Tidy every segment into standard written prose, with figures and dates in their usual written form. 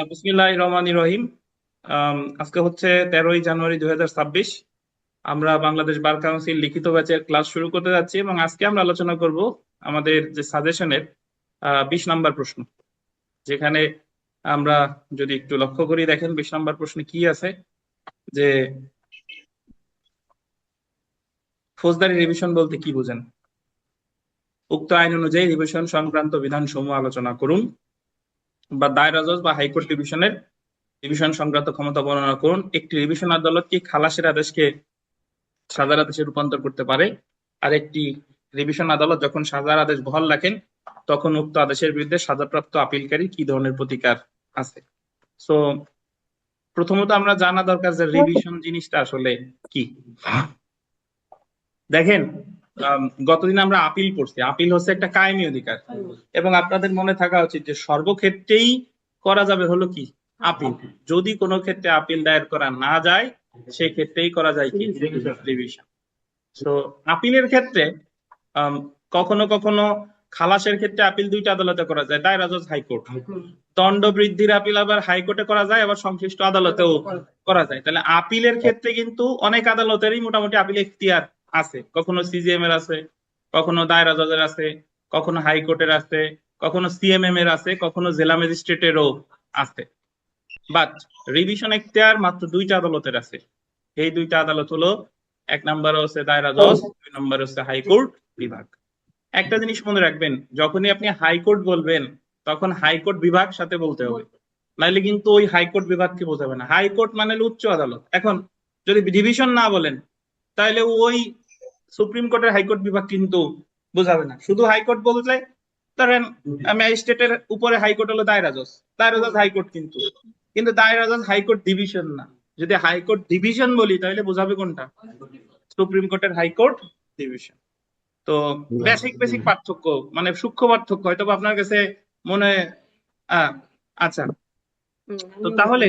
বিসমিল্লাহির রহমানির রহিম। আজকে হচ্ছে 13ই জানুয়ারি 2026। আমরা বাংলাদেশ বার কাউন্সিল লিখিত ব্যাচের ক্লাস শুরু করতে যাচ্ছি এবং আজকে আমরা আলোচনা করব আমাদের যে সাজেশনের 20 নম্বর প্রশ্ন, যেখানে আমরা যদি একটু লক্ষ্য করি, দেখেন 20 নম্বর প্রশ্নে কি আছে, যে ফৌজদারি রিভিশন বলতে কি বোঝেন, উক্ত আইন অনুযায়ী রিভিশন সংক্রান্ত বিধান সমূহ আলোচনা করুন, বা দায়রা জজ বা হাইকোর্ট রিভিশনের রিভিশন সংক্রান্ত ক্ষমতা বর্ণনা করুন। একটি রিভিশন আদালত কি খালাসের আদেশকে সাজার আদেশে রূপান্তর করতে পারে? আর একটি রিভিশন আদালত যখন সাজার আদেশ বহাল রাখেন, তখন উক্ত আদেশের বিরুদ্ধে সাজাপ্রাপ্ত আপিলকারী কি ধরনের প্রতিকার আছে? সো প্রথমত আমরা জানা দরকার যে রিভিশন জিনিসটা আসলে কি। দেখেন, গতদিন আমরা আপিল করছি। আপিল হচ্ছে একটা কায়েমি অধিকার, এবং আপনাদের মনে থাকা উচিত যে সর্বক্ষেত্রেই করা যাবে হলো কি আপিল। যদি কোনো ক্ষেত্রে আপিল দায়ের করা না যায়, সেই ক্ষেত্রেই করা যায় কি রিভিশন। তো আপিলের ক্ষেত্রে কখনো কখনো খালাসের ক্ষেত্রে আপিল দুইটা আদালতে করা যায়, দায়রা জজ, হাইকোর্ট। দণ্ড বৃদ্ধির আপিল আবার হাইকোর্টে করা যায়, আবার সংশ্লিষ্ট আদালতেও করা যায়। তাহলে আপিলের ক্ষেত্রে কিন্তু অনেক আদালতেরই মোটামুটি আপিল এখতিয়ার আছে। কখনো সিজিএম এর আছে, কখনো দায়রা জজের আছে, কখনো হাইকোর্টের আছে, কখনো সিএমএম এর আছে, কখনো জেলা ম্যাজিস্ট্রেটেরও আছে। বাট রিভিশন এখতিয়ার মাত্র দুইটা আদালতের আছে। এই দুইটা আদালত হলো, এক নম্বর হচ্ছে দায়রা জজ, দুই নম্বর হচ্ছে হাইকোর্ট বিভাগ। একটা জিনিস মনে রাখবেন, যখনই আপনি হাইকোর্ট বলবেন তখন হাইকোর্ট বিভাগ সাথে বলতে হবে, নাইলে কিন্তু ওই হাইকোর্ট বিভাগকে বোঝাবে না। হাইকোর্ট মানে উচ্চ আদালত। এখন যদি ডিভিশন না বলেন, তাহলে ওই সুপ্রিম কোর্টের হাইকোর্ট বিভাগ কিন্তু বোঝাবে না। শুধু হাইকোর্ট বললে, ধরেন ম্যাজিস্ট্রেটের উপরে হাইকোর্ট হলো দায়রা জজ, দায়রা জজ হাইকোর্ট কিন্তু, কিন্তু দায়রা জজ হাইকোর্ট ডিভিশন না। যদি হাইকোর্ট ডিভিশন বলি, তাহলে বোঝাবে কোনটা? সুপ্রিম কোর্টের হাইকোর্ট ডিভিশন। তো বেসিক বেসিক পার্থক্য, মানে সূক্ষ্ম পার্থক্য হয়তো আপনার কাছে মনে আচ্ছা। তো তাহলে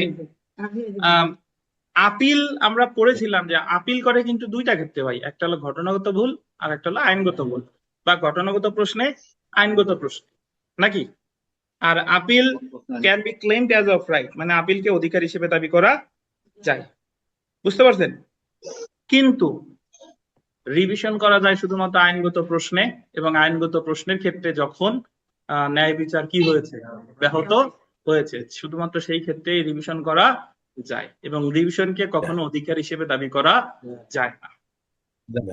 আপিল আমরা পড়েছিলাম যে আপিল করে কিন্তু দুইটা ক্ষেত্রে ভাই, একটা হলো ঘটনাগত ভুল আর একটা হলো আইনগত ভুল, বা ঘটনাগত প্রশ্নে, আইনগত প্রশ্নে, নাকি? আর appeal can be claimed as of right, মানে আপিলকে অধিকার হিসেবে দাবি করা যায়। বুঝতে পারছেন? কিন্তু রিভিশন করা যায় শুধুমাত্র আইনগত প্রশ্নে, এবং আইনগত প্রশ্নের ক্ষেত্রে যখন ন্যায় বিচার কি হয়েছে, ব্যাহত হয়েছে, শুধুমাত্র সেই ক্ষেত্রে রিভিশন করা যায়, এবং রিভিশনকে কখনো অধিকার হিসেবে দাবি করা যায় না।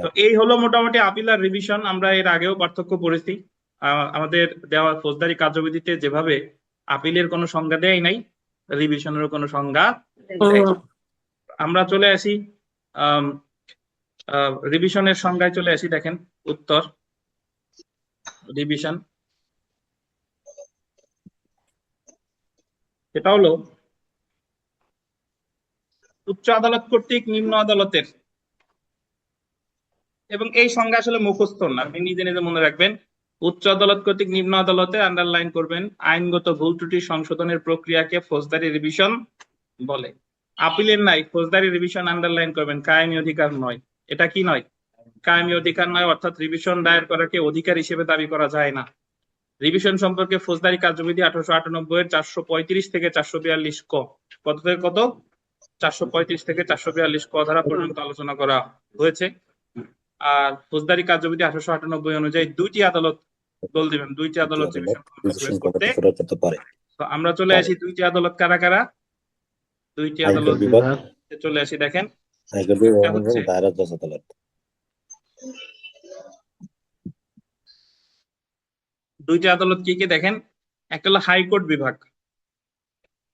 তো এই হলো মোটামুটি আপিল আর রিভিশন। আমরা এর আগেও পার্থক্য পড়েছি। আমাদের দেওয়া ফৌজদারি কার্যবিধিতে যেভাবে আপিলের কোনো সংজ্ঞা দেয় নাই, রিভিশনেরও কোনো সংজ্ঞা দেয়। আমরা চলে আসি রিভিশনের সংজ্ঞায় চলে আসি। দেখেন উত্তর, রিভিশন এটা হলো উচ্চ আদালত কর্তৃক নিম্ন আদালতের, এবং এই সংজ্ঞা আসলে মুখস্থ না, আপনি নিজে নিজে মনে রাখবেন। উচ্চ আদালত কর্তৃক নিম্ন আদালতে আন্ডারলাইন করবেন, আইনগত ভুল ত্রুটি সংশোধনের প্রক্রিয়াকে ফৌজদারি রিভিশন বলে। আপিলের নাই, ফৌজদারি রিভিশন আন্ডারলাইন করবেন, কায়েমি অধিকার নয়। এটা কি নয়? কায়েমি অধিকার নয়, অর্থাৎ রিভিশন দায়ের করাকে অধিকার হিসেবে দাবি করা যায় না। রিভিশন সম্পর্কে ফৌজদারি কার্যবিধি 1898 এর 435 থেকে 442 ক, কত থেকে কত? 435 থেকে 442 ক ধারা পর্যন্ত আলোচনা করা হয়েছে। আর ফৌজদারি কার্যবিধি 1898 অনুযায়ী দুইটি আদালত, বল দিবেন দুইটি আদালত রিভিশন করতে পারে। তো আমরা চলে আসি দুইটি আদালত কারা কারা। দুইটি আদালত চলে আসি, দেখেন দুইটি আদালত কি কি দেখেন। একটা হলো হাইকোর্ট বিভাগ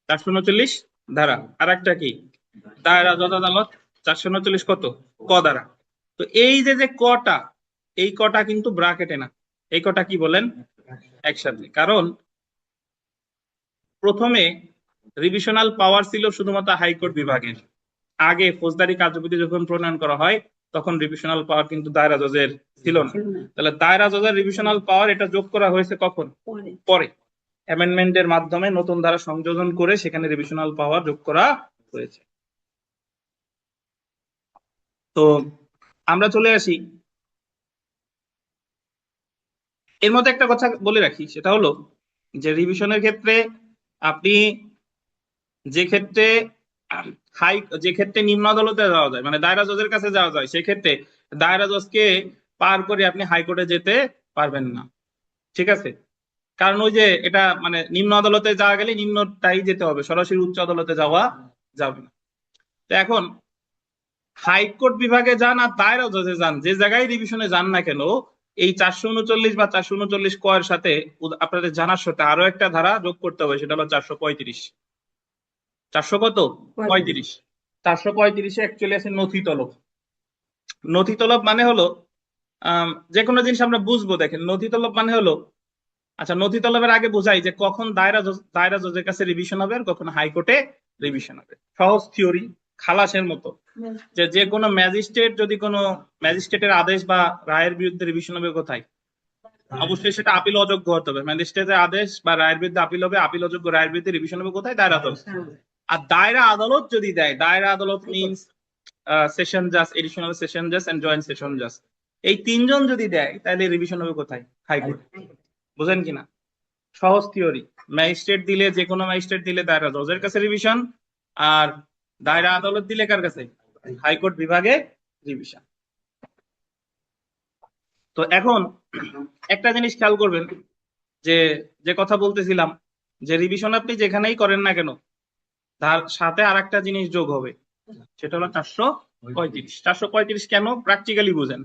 439 ধারা, আর একটা কি দায়রা জজ আদালত 439 কত ক ধারা। তো এই যে যে কটা, এই কটা কিন্তু ব্রাকেটে না, এই কটা কি বলেন একসাথে। কারণ প্রথমে রিভিশনাল পাওয়ার ছিল শুধুমাত্র হাইকোর্ট বিভাগের। আগে ফৌজদারি কার্যবিধি যখন প্রণয়ন করা হয়, তখন রিভিশনাল পাওয়ার কিন্তু দায়রা জজের ছিল না। তাহলে দায়রা জজের রিভিশনাল পাওয়ার এটা যোগ করা হয়েছে কখন? পরে অ্যামেন্ডমেন্টের মাধ্যমে নতুন ধারা সংযোজন করে সেখানে রিভিশনাল পাওয়ার যোগ করা হয়েছে। তো আমরা চলে আসি, এর মধ্যে একটা কথা বলে রাখি, সেটা হলো যে রিভিশনের ক্ষেত্রে আপনি যে ক্ষেত্রে যে ক্ষেত্রে নিম্ন আদালতে যাওয়া যায়, মানে দায়রা জজের কাছে যাওয়া যায়, সেক্ষেত্রে দায়রা জজকে পার করে আপনি হাইকোর্টে যেতে পারবেন না। ঠিক আছে? কারণ ওই যে এটা মানে নিম্ন আদালতে যাওয়া গেলে নিম্নটাই যেতে হবে, সরাসরি উচ্চ আদালতে যাওয়া যাবে না। তো এখন হাইকোর্ট বিভাগে যান আর দায়রা জজে যান, যে জায়গায় রিভিশনে যান না কেন, এই 439 বা 439 ক এর সাথে আপনাদের জানার সাথে আরো একটা ধারা যোগ করতে হবে, সেটা হলো 435। 400 কত? 35। 435-এ অ্যাকচুয়ালি আছে নথি তলব। নথি তলব মানে হলো যে কোনো জিনিস আমরা বুঝবো। দেখেন, নথি তলব মানে হলো, আচ্ছা নথি তলবের আগে বোঝাই যে কখন দায়রা জজের কাছে রিভিশন হবে আর কখন হাইকোর্টে রিভিশন হবে। সহজ থিওরি, খালাসের মতো। যে যে কোনো ম্যাজিস্ট্রেট যদি কোনো ম্যাজিস্ট্রেটের আদেশ বা রায়ের বিরুদ্ধে রিভিশন হবে কোথায়? অবশ্যই সেটা আপিল অযোগ্য হতে হবে। ম্যাজিস্ট্রেটের আদেশ বা রায়ের বিরুদ্ধে আপিল হবে, আপিল অযোগ্য রায়ের বিরুদ্ধে রিভিশন হবে কোথায়? দায়রা আদালত। আর দায়রা আদালত যদি দেয়, দায়রা আদালত মিনস সেশন জাজ, এডিশনাল সেশন জাজ এন্ড জয়েন্ট সেশন জাজ, এই তিনজন যদি দেয় তাহলে রিভিশন হবে কোথায়? হাইকোর্ট। বুঝেন কিনা? সহজ থিওরি। ম্যাজিস্ট্রেট দিলে, যে কোনো ম্যাজিস্ট্রেট দিলে দায়রা জজের কাছে রিভিশন, আর দায়রা আদালত দিলে কার কাছে? হাইকোর্ট বিভাগে রিভিশন। তো এখন একটা জিনিস খেয়াল করবেন, যে যে কথা বলতেছিলাম যে রিভিশন আপনি যেখানেই করেন না কেন তার সাথে আর একটা জিনিস যোগ হবে, সেটা হলো 435। 435 কেন? প্র্যাকটিক্যালি বুঝেন।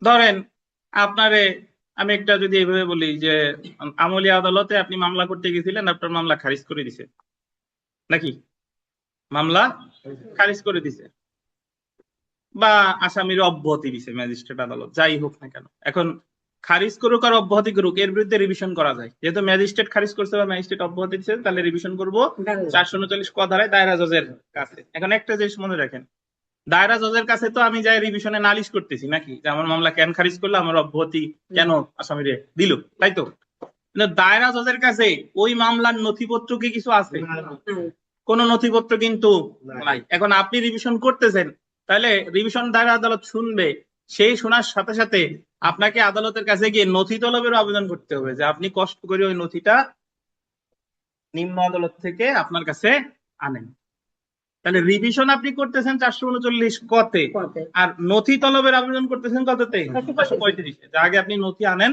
ধরেন আপনারে আমি একটা যদি এইভাবে বলি যে আমলি আদালতে আপনি মামলা করতে গেছিলেন, আপনার মামলা খারিজ করে দিছে, নাকি মামলা খারিজ করে দিছে, বা আসামির অব্যাহতি দিছে ম্যাজিস্ট্রেট আদালত, যাই হোক না কেন। এখন খারিজ করুক আর অব্যাহতি করুক, এর বিরুদ্ধে রিভিশন করা যায়। যেহেতু ম্যাজিস্ট্রেট খারিজ করছে বা ম্যাজিস্ট্রেট অব্যাহতি দিচ্ছে, তাহলে রিভিশন করবো 439 ক ধারায় দায়রা জজের কাছে। এখন একটা জিনিস মনে রাখেন, দায়রা জজের কাছে তো আমি যাই রিভিশনে নালিশ করতেছি নাকি, যে আমার মামলা কেন খারিজ করলো, আমার অব্যাহতি কেন আসামিরে দিল, তাই তো? কিন্তু দায়রা জজের কাছে ওই মামলার নথিপত্র কি কিছু আছে? কোনো নথিপত্র কিন্তু নাই। এখন আপনি রিভিশন করতেছেন, তাহলে রিভিশন দায়রা আদালত শুনবে, সেই শোনার সাথে সাথে আপনাকে আদালতের কাছে গিয়ে নথি তলবের আবেদন করতে হবে, যে আপনি কষ্ট করে ওই নথিটা নিম্ন আদালত থেকে আপনার কাছে আনেন। তাহলে রিভিশন আপনি করতেছেন 439 কতে, আর নথি তলবের আবেদন করতেছেন কততে? 435-এ। যা আগে আপনি নথি আনেন,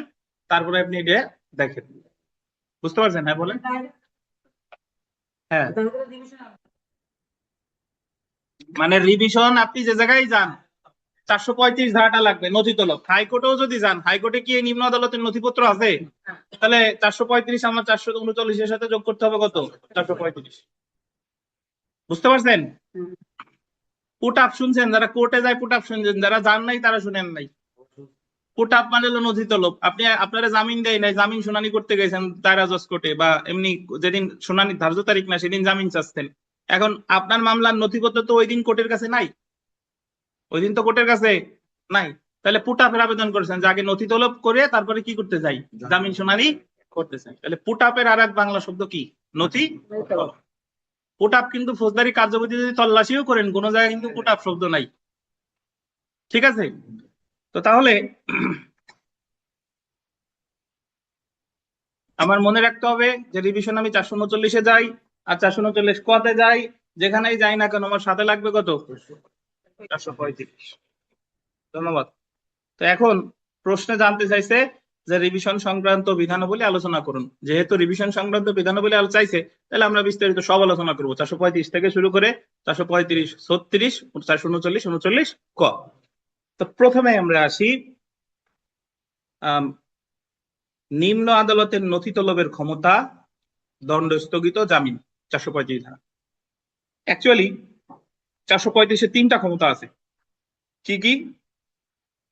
তারপরে আপনি এটা দেখেন। বুঝতে পারছেন? হ্যাঁ বলেন। হ্যাঁ, মানে রিভিশন আপনি যে জায়গায় যান 435 ধারাটা লাগবে, নথি তলব। হাইকোর্টেও যদি যান, হাইকোর্টে কি এই নিম্ন আদালতের নথিপত্র আছে? তাহলে 435 আমার 439-এর সাথে যোগ করতে হবে কত? 435। বুঝতে পারছেন? পুট আপ শুনছেন? যারা কোর্টে যায় পুট আপ শুনছেন, যারা যান নাই তারা শুনেন নাই। পুট আপ মানে হলো নথি তলব। আপনি আপনারা জামিন দেয় নাই, জামিন শুনানি করতে গেছেন দায়রা জজ কোর্টে, বা এমনি যেদিন শুনানি ধার্য তারিখ না সেদিন জামিন চাচ্ছেন। এখন আপনার মামলার নথিপত্র তো ওই দিন কোর্টের কাছে নাই, ওই দিন তো কোর্টের কাছে নাই। তাহলে পুট আপের আবেদন করেছেন, যে আগে নথি তলব করে তারপরে কি করতে যাই? জামিন শুনানি করতে চাই। তাহলে পুট আপের আর এক বাংলা শব্দ কি? নথি তলব। পুট আপ কিন্তু ফৌজদারি কার্যবিধি যদি তল্লাশিও করেন, কোন জায়গায় কিন্তু পুট আপ শব্দ নাই। ঠিক আছে? তো তাহলে আমার মনে রাখতে হবে যে রিভিশন আমি 439-এ যাই আর 439 কতে যাই, যেখানেই যাই না কেন আমার সাথে লাগবে কত? 435। ধন্যবাদ। তো এখন প্রশ্নে জানতে চাইছে যে রিভিশন সংক্রান্ত বিধানাবলী আলোচনা করুন। যেহেতু রিভিশন সংক্রান্ত বিধানাবলী চাইছে, তাহলে আমরা বিস্তারিত সব আলোচনা করবো, 435 থেকে শুরু করে 435, 36, 439, 39 ক। তো প্রথমে আমরা আসি নিম্ন আদালতের নথি তলবের ক্ষমতা, দণ্ড স্থগিত, জামিন। 435 ধারা। অ্যাকচুয়ালি 435-এ 3টা ক্ষমতা আছে। কি কি?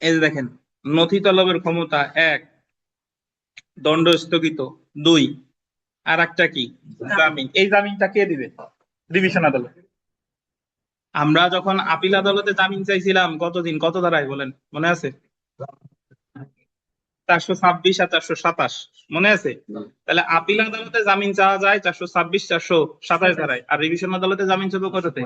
এই যে দেখেন, নথি তলবের ক্ষমতা 1, দণ্ড স্থগিত 2, আর একটা কি? জামিন। এই জামিনটা কে দিবে? ডিভিশন আদালত। আমরা যখন আপিল আদালতে জামিন চাইছিলাম কতদিন, কত ধারায় বলেন, মনে আছে? 426 আর 427, মনে আছে? তাহলে আপিল আদালতে জামিন চাওয়া যায় 426, 427 ধারায়, আর রিভিশন আদালতে জামিন চাইবে কততে?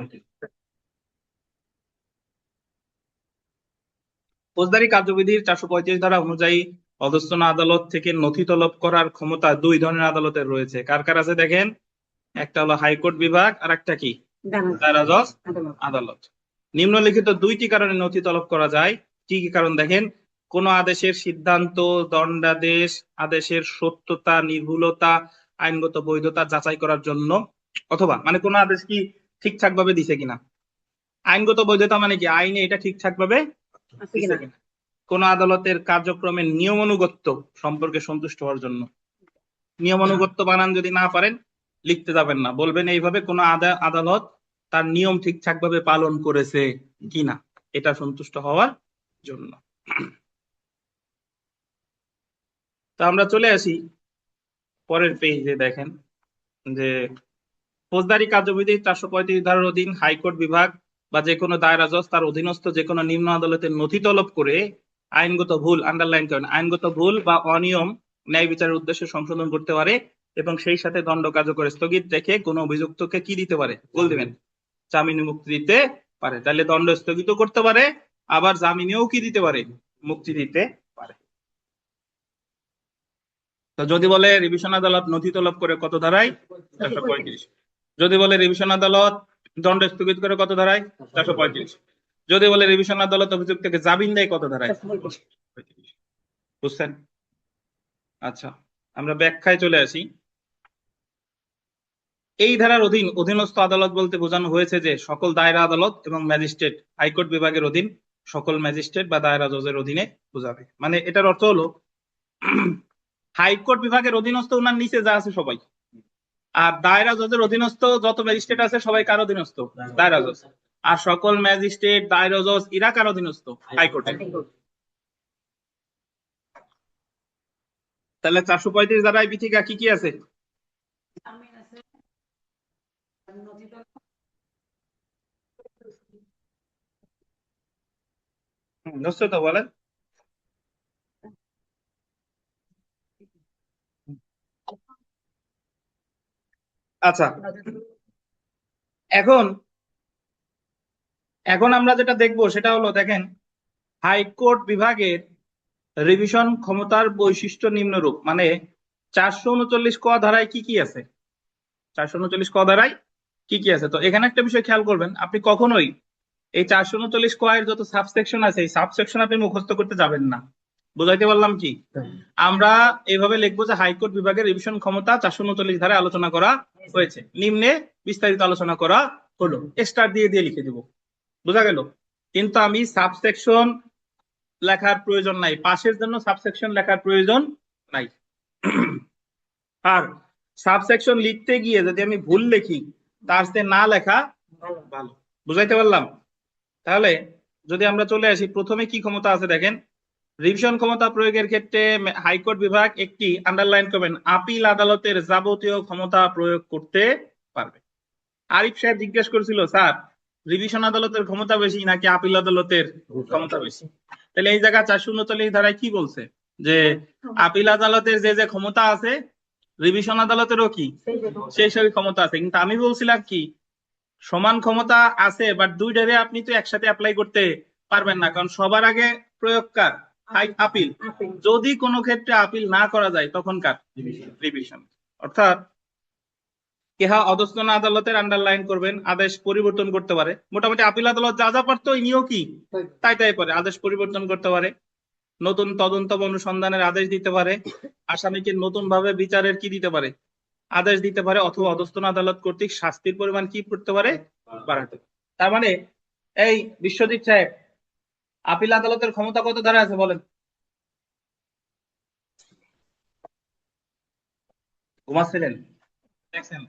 ফৌজদারি কার্যবিধির 435 ধারা অনুযায়ী অধস্তন আদালত থেকে নথি তলব করার ক্ষমতা 2 ধরনের আদালতের রয়েছে। কার কার আছে দেখেন? একটা হলো হাইকোর্ট বিভাগ আর একটা কি দায়রা জজ আদালত। নিম্নলিখিত দুইটি কারণে নথি তলব করা যায়। কি কি কারণ দেখেন? কোন আদেশের সিদ্ধান্ত, দণ্ডাদেশ, আদেশের সত্যতা, নির্ভুলতা, আইনগত বৈধতা যাচাই করার জন্য, অথবা মানে কোন আদেশ কি ঠিকঠাক ভাবে দিছে কিনা। আইনগত বৈধতা মানে কি আইনে এটা ঠিকঠাক ভাবে দিছে কিনা। কোন আদালতের কার্যক্রমের নিয়মানুগত্য সম্পর্কে সন্তুষ্ট হওয়ার জন্য। নিয়মানুগত্য বানান যদি না পারেন লিখতে যাবেন না, বলবেন এইভাবে কোন আদালত তার নিয়ম ঠিকঠাক ভাবে পালন করেছে কিনা, এটা সন্তুষ্ট হওয়ার জন্য। তো আমরা চলে আসি পরের পেজে। দেখেন যে ফৌজদারি কার্যবিধি 435 ধারার অধীন হাইকোর্ট বিভাগ বা যে কোনো দায়রা জজ তার অধীনস্থ যে কোনো নিম্ন আদালতের নথি তলব করে আইনগত ভুল, আন্ডারলাইন করেন, আইনগত ভুল বা অনিয়ম ন্যায় বিচারের উদ্দেশ্যে সংশোধন করতে পারে এবং সেই সাথে দণ্ড কার্যকর স্থগিত রেখে কোনো অভিযুক্তকে কি দিতে পারে? বল দিবেন, জামিনে মুক্তি দিতে পারে। তাহলে দণ্ড স্থগিত করতে পারে, আবার জামিনেও কি দিতে পারে? মুক্তি দিতে পারে। তো যদি বলে রিভিশন আদালত নথি তলব করে কত ধারায়? 435। যদি বলে রিভিশন আদালত দণ্ড স্থগিত করে কত ধারায়? 435। যদি বলে রিভিশন আদালত অভিযুক্তকে জামিন দেয় কত ধারায়? 435। বুঝছেন? আচ্ছা, আমরা ব্যাখ্যায় চলে আসি। এই ধারার অধীনস্থ আদালত বলতে বোঝানো হয়েছে যে সকল দায়রা আদালত এবং ম্যাজিস্ট্রেট হাইকোর্ট বিভাগের অধীন সকল ম্যাজিস্ট্রেট বা দায়রা জজের অধীনে বোঝাবে। মানে এটার অর্থ হলো হাইকোর্ট বিভাগের অধীনস্থ ওনার নিচে যা আছে সবাই, আর দায়রা জজের অধীনস্থ যত ম্যাজিস্ট্রেট আছে সবাই কার অধীনস্থ? দায়রা জজ। আর সকল ম্যাজিস্ট্রেট, দায়রা জজ এরা কার অধীনস্থ? হাইকোর্টের। তাহলে 435 ধারায় বিথিকা কি কি আছে? নিশ্চয় তো বলেন। আচ্ছা, এখন এখন আমরা যেটা দেখবো সেটা হলো, দেখেন হাইকোর্ট বিভাগের রিভিশন ক্ষমতার বৈশিষ্ট্য নিম্নরূপ। মানে 439 ক ধারায় কি কি আছে? 439 ক ধারায় কি কি আছে? তো এখানে একটা বিষয় খেয়াল করবেন, আপনি কখনোই এই 439 ক এর যত সাবসেকশন আছে এই সাবসেকশন আপনি মুখস্থ করতে যাবেন না। বুঝাইতে পারলাম কি? আমরা এইভাবে লিখবো যে হাইকোর্ট বিভাগের রিভিশন ক্ষমতা 439 ধারায় আলোচনা করা হয়েছে, নিম্নে বিস্তারিত আলোচনা করা হলো, স্টার দিয়ে দিয়ে লিখে দিব। বোঝা গেল? কিন্তু আমি সাবসেকশন লেখার প্রয়োজন নাই, পাশের জন্য সাবসেকশন লেখার প্রয়োজন নাই। আর সাবসেকশন লিখতে গিয়ে যদি আমি ভুল লিখি তার সাথে না লেখা ভালো। বুঝাইতে পারলাম? তাহলে যদি আমরা চলে আসি, প্রথমে কি ক্ষমতা আছে দেখেন। রিভিশন ক্ষমতা প্রয়োগের ক্ষেত্রে হাইকোর্ট বিভাগ একটি, আন্ডারলাইন করবেন, আপিল আদালতের যাবতীয় ক্ষমতা প্রয়োগ করতে পারবে। আরিফ সাহেব জিজ্ঞেস করেছিল, স্যার রিভিশন আদালতের ক্ষমতা বেশি নাকি আপিল আদালতের ক্ষমতা বেশি? তাহলে এই জায়গা 439 ধারায় কি বলছে? যে আপিল আদালতের যে যে ক্ষমতা আছে রিভিশন আদালতেরও কি সেই সবই ক্ষমতা আছে। কিন্তু আমি বলছিলাম কি সমান ক্ষমতা আছে, বাট দুইটারে আপনি তো একসাথে অ্যাপ্লাই করতে পারবেন না, কারণ সবার আগে প্রয়োগকার আপিল। যদি কোনো ক্ষেত্রে আপিল না করা যায় তখন কার? রিভিশন। অর্থাৎ কেহা অধস্তন আদালতের আন্ডারলাইন করবেন, আদেশ পরিবর্তন করতে পারে। মোটামুটি আপিল আদালত যা যা পারতো ইনিও কি তাই তাই পারে। আদেশ পরিবর্তন করতে পারে, নতুন তদন্ত বা অনুসন্ধানের আদেশ দিতে পারে, আসামিকে নতুন ভাবে বিচারের কি দিতে পারে? আদেশ দিতে পারে, অথবা অধস্তন আদালত কর্তৃক শাস্তির পরিমাণ কি করতে পারে? বাড়াতে পারে। তার মানে এই বিশ্বজিৎ সাহেব, আপিল আদালতের ক্ষমতা কত ধারা আছে বলেন? ঘুমাচ্ছিলেন? দেখছেন?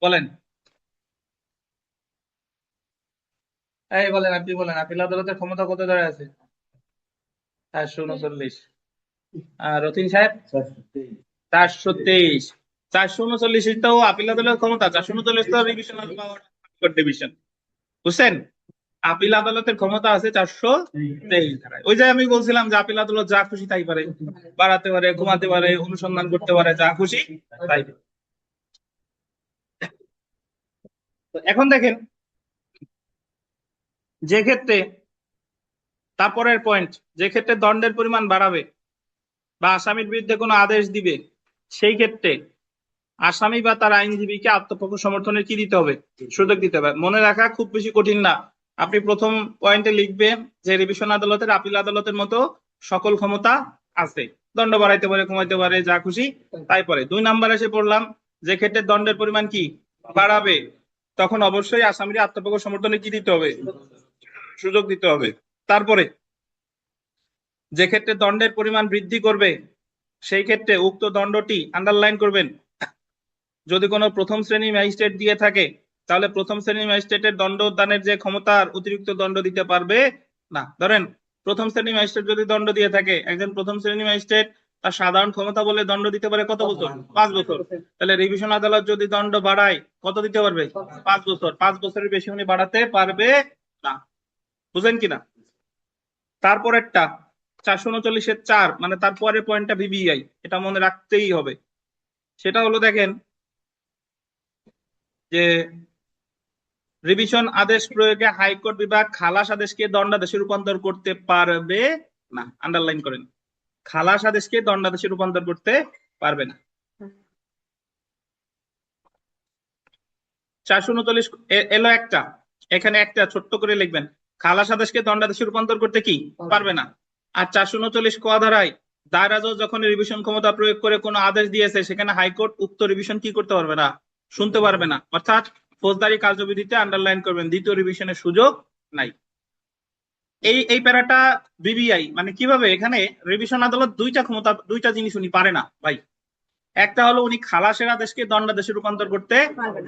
বলেন, এই বলেন, আপনি বলেন আপিল আদালতের ক্ষমতা কত ধারা আছে? 439। আর রতিন সাহেব? 423। 439 তো আপিল আদালতের ক্ষমতা, 439 তো রিভিশনাল পাওয়ার ডিভিশন। বুঝছেন? আপিল আদালতের ক্ষমতা আছে 423 ধারায়। ওই যে আমি বলছিলাম যে আপিল আদালত যা খুশি তাই পারে, বাড়াতে পারে, কমাতে পারে, অনুসন্ধান করতে পারে, যা খুশি তাই। তো এখন দেখেন, যে ক্ষেত্রে তারপরের পয়েন্ট, যে ক্ষেত্রে দণ্ডের পরিমাণ বাড়াবে বা আসামির বিরুদ্ধে কোনো আদেশ দিবে সেই ক্ষেত্রে আসামি বা তার আইনজীবীকে আত্মপক্ষ সমর্থনের কি দিতে হবে? সুযোগ দিতে হবে। মনে রাখা খুব বেশি কঠিন না। আপনি প্রথম পয়েন্টে লিখবেন যে রিভিশন আদালতের আপিল আদালতের মতো সকল ক্ষমতা আছে, দণ্ড বাড়াইতে পারে, কমাইতে পারে, যা খুশি তাই পারে। 2 নাম্বার এসে পড়লাম যে ক্ষেত্রে দণ্ডের পরিমাণ কি বাড়াবে, তখন অবশ্যই আসামির আত্মপক্ষ সমর্থনে কি দিতে হবে? সুযোগ দিতে হবে। তারপরে যে ক্ষেত্রে দণ্ডের পরিমাণ বৃদ্ধি করবে সেই ক্ষেত্রে উক্ত দণ্ডটি আন্ডারলাইন করবেন, যদি কোনো প্রথম শ্রেণী ম্যাজিস্ট্রেট দিয়ে থাকে তাহলে প্রথম শ্রেণী ম্যাজিস্ট্রেটের দণ্ডদানের যে ক্ষমতার অতিরিক্ত দণ্ড দিতে পারবে না। ধরেন প্রথম শ্রেণী ম্যাজিস্ট্রেট যদি দণ্ড দিয়ে থাকে, একজন প্রথম শ্রেণী ম্যাজিস্ট্রেট তার সাধারণ ক্ষমতা বলে দণ্ড দিতে পারে কত বছর? 5 বছর। তাহলে রিভিশন আদালত যদি দণ্ড বাড়ায় কত দিতে পারবে? 5 বছর। 5 বছরের বেশি উনি বাড়াতে পারবে না। বুঝেন কিনা? তারপরেরটা 439-4, মানে তারপরের পয়েন্টটা ভিভিআই, এটা মনে রাখতেই হবে। সেটা হলো দেখেন যে রিভিশন আদেশ প্রয়োগে হাইকোর্ট বিভাগ খালাস আদেশকে দণ্ডাদেশে রূপান্তর করতে পারবে না। আন্ডারলাইন করেন, খালাস আদেশকে দণ্ডাদেশে রূপান্তর করতে পারবে না। 439 এলো একটা, এখানে একটা ছোট্ট করে লিখবেন, খালাস আদেশকে দণ্ডাদেশে রূপান্তর করতে কি পারবে না। আর 439 ক ধারায় দায়রা জজ যখন রিভিশন ক্ষমতা প্রয়োগ করে কোনো আদেশ দিয়েছে সেখানে হাইকোর্ট উক্ত রিভিশন কি করতে পারবে না? শুনতে পারবে না। অর্থাৎ ফৌজদারি কার্যবিধিতে আন্ডারলাইন করবেন, দ্বিতীয় রিভিশনের সুযোগ নাই। এই প্যারাটা বিবিআই, মানে কিভাবে এখানে রিভিশন আদালত দুইটা জিনিস উনি পারে না ভাই। একটা হলো উনি খালাসের আদেশকে দণ্ডাদেশে রূপান্তর করতে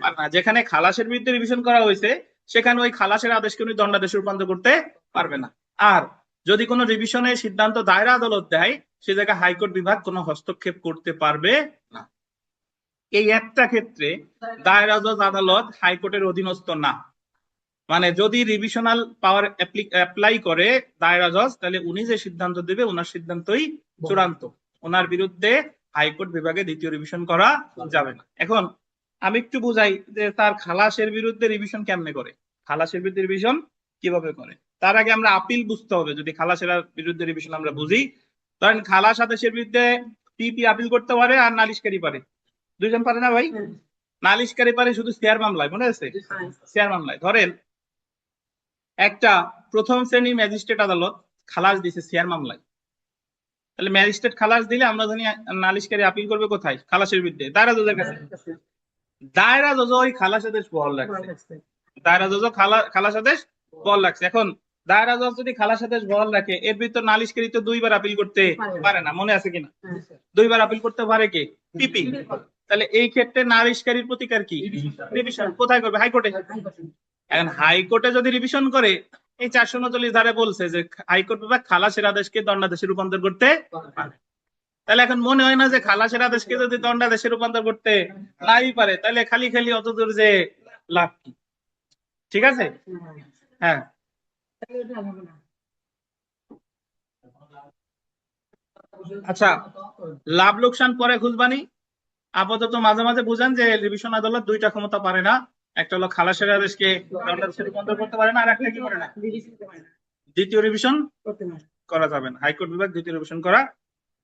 পারে না, যেখানে খালাসের বিরুদ্ধে রিভিশন করা হয়েছে সেখানে ওই খালাসের আদেশকে উনি দণ্ডাদেশে রূপান্তর করতে পারবে না। আর যদি কোনো রিভিশনের সিদ্ধান্ত দায়রা আদালত দেয় সে জায়গায় হাইকোর্ট বিভাগ কোনো হস্তক্ষেপ করতে পারবে না। এই একটা ক্ষেত্রে দায়রা জজ আদালত হাইকোর্টের অধীনস্থ না। মানে যদি রিভিশনাল পাওয়ার অ্যাপ্লাই করে দায়রা জজ, তাহলে উনি যে সিদ্ধান্ত দেবে ওনার সিদ্ধান্তই চূড়ান্ত, ওনার বিরুদ্ধে হাইকোর্ট বিভাগে দ্বিতীয় রিভিশন করা যাবে না। এখন আমি একটু বুঝাই যে তার খালাসের বিরুদ্ধে রিভিশন কেমনে করে, খালাসের বিরুদ্ধে রিভিশন কিভাবে করে। তার আগে আমরা আপিল বুঝতে হবে। যদি খালাসের বিরুদ্ধে রিভিশন আমরা বুঝি, ধরেন খালাস আদেশের বিরুদ্ধে পিপি আপিল করতে পারে আর নালিশকারী পারে, দুইজন পারে না ভাই? নালিশকারী পারে শুধু শেয়ার মামলায়, মনে আছে? শেয়ার মামলায় ধরেন একটা প্রথম শ্রেণী ম্যাজিস্ট্রেট আদালত খালাস দিছে শেয়ার মামলায়, তাহলে ম্যাজিস্ট্রেট খালাস দিলে আমরা জানি নালিশকারী আপিল করবে কোথায়? খালাসের বিরুদ্ধে দায়রা জজের কাছে। দায়রা জজ ওই খালাস আদেশ বহাল রাখছে, দায়রা জজ খালাস আদেশ বহাল রাখছে। এখন দায়রা জজ যদি খালাস আদেশ বহাল রাখে, এর ভিতর নালিশকারী তো 2 বার আপিল করতে পারে না, মনে আছে কিনা? 2 বার আপিল করতে পারে কে? পিপি। তাহলে এই ক্ষেত্রে নালিশকারীর প্রতিকার কি? রিভিশন। কোথায় করবে? হাইকোর্টে। এখন হাইকোর্টে যদি রিভিশন করে, এই 439 ধারে বলছে যে হাইকোর্ট বিভাগ খালাসের আদেশকে দণ্ডাদেশে রূপান্তর করতে পারে। তাহলে এখন মনে হয় না যে খালাসের আদেশকে যদি দণ্ডাদেশে রূপান্তর করতে নাই পারে, তাহলে খালি খালি অত দূর যে লাভ কি? ঠিক আছে? হ্যাঁ, আচ্ছা, লাভ লোকসান পরে খুঁজবানি। আপাতত মাঝে মাঝে বুঝেন যে রিভিশন আদালত দুইটা ক্ষমতা পারে না, একটা হলো খালাসের আদেশকে দণ্ডাদেশে রূপান্তর করতে পারে না, আর একটা কি করে না? দ্বিতীয় রিভিশন করা যাবে না। হাইকোর্ট বিভাগ দ্বিতীয় রিভিশন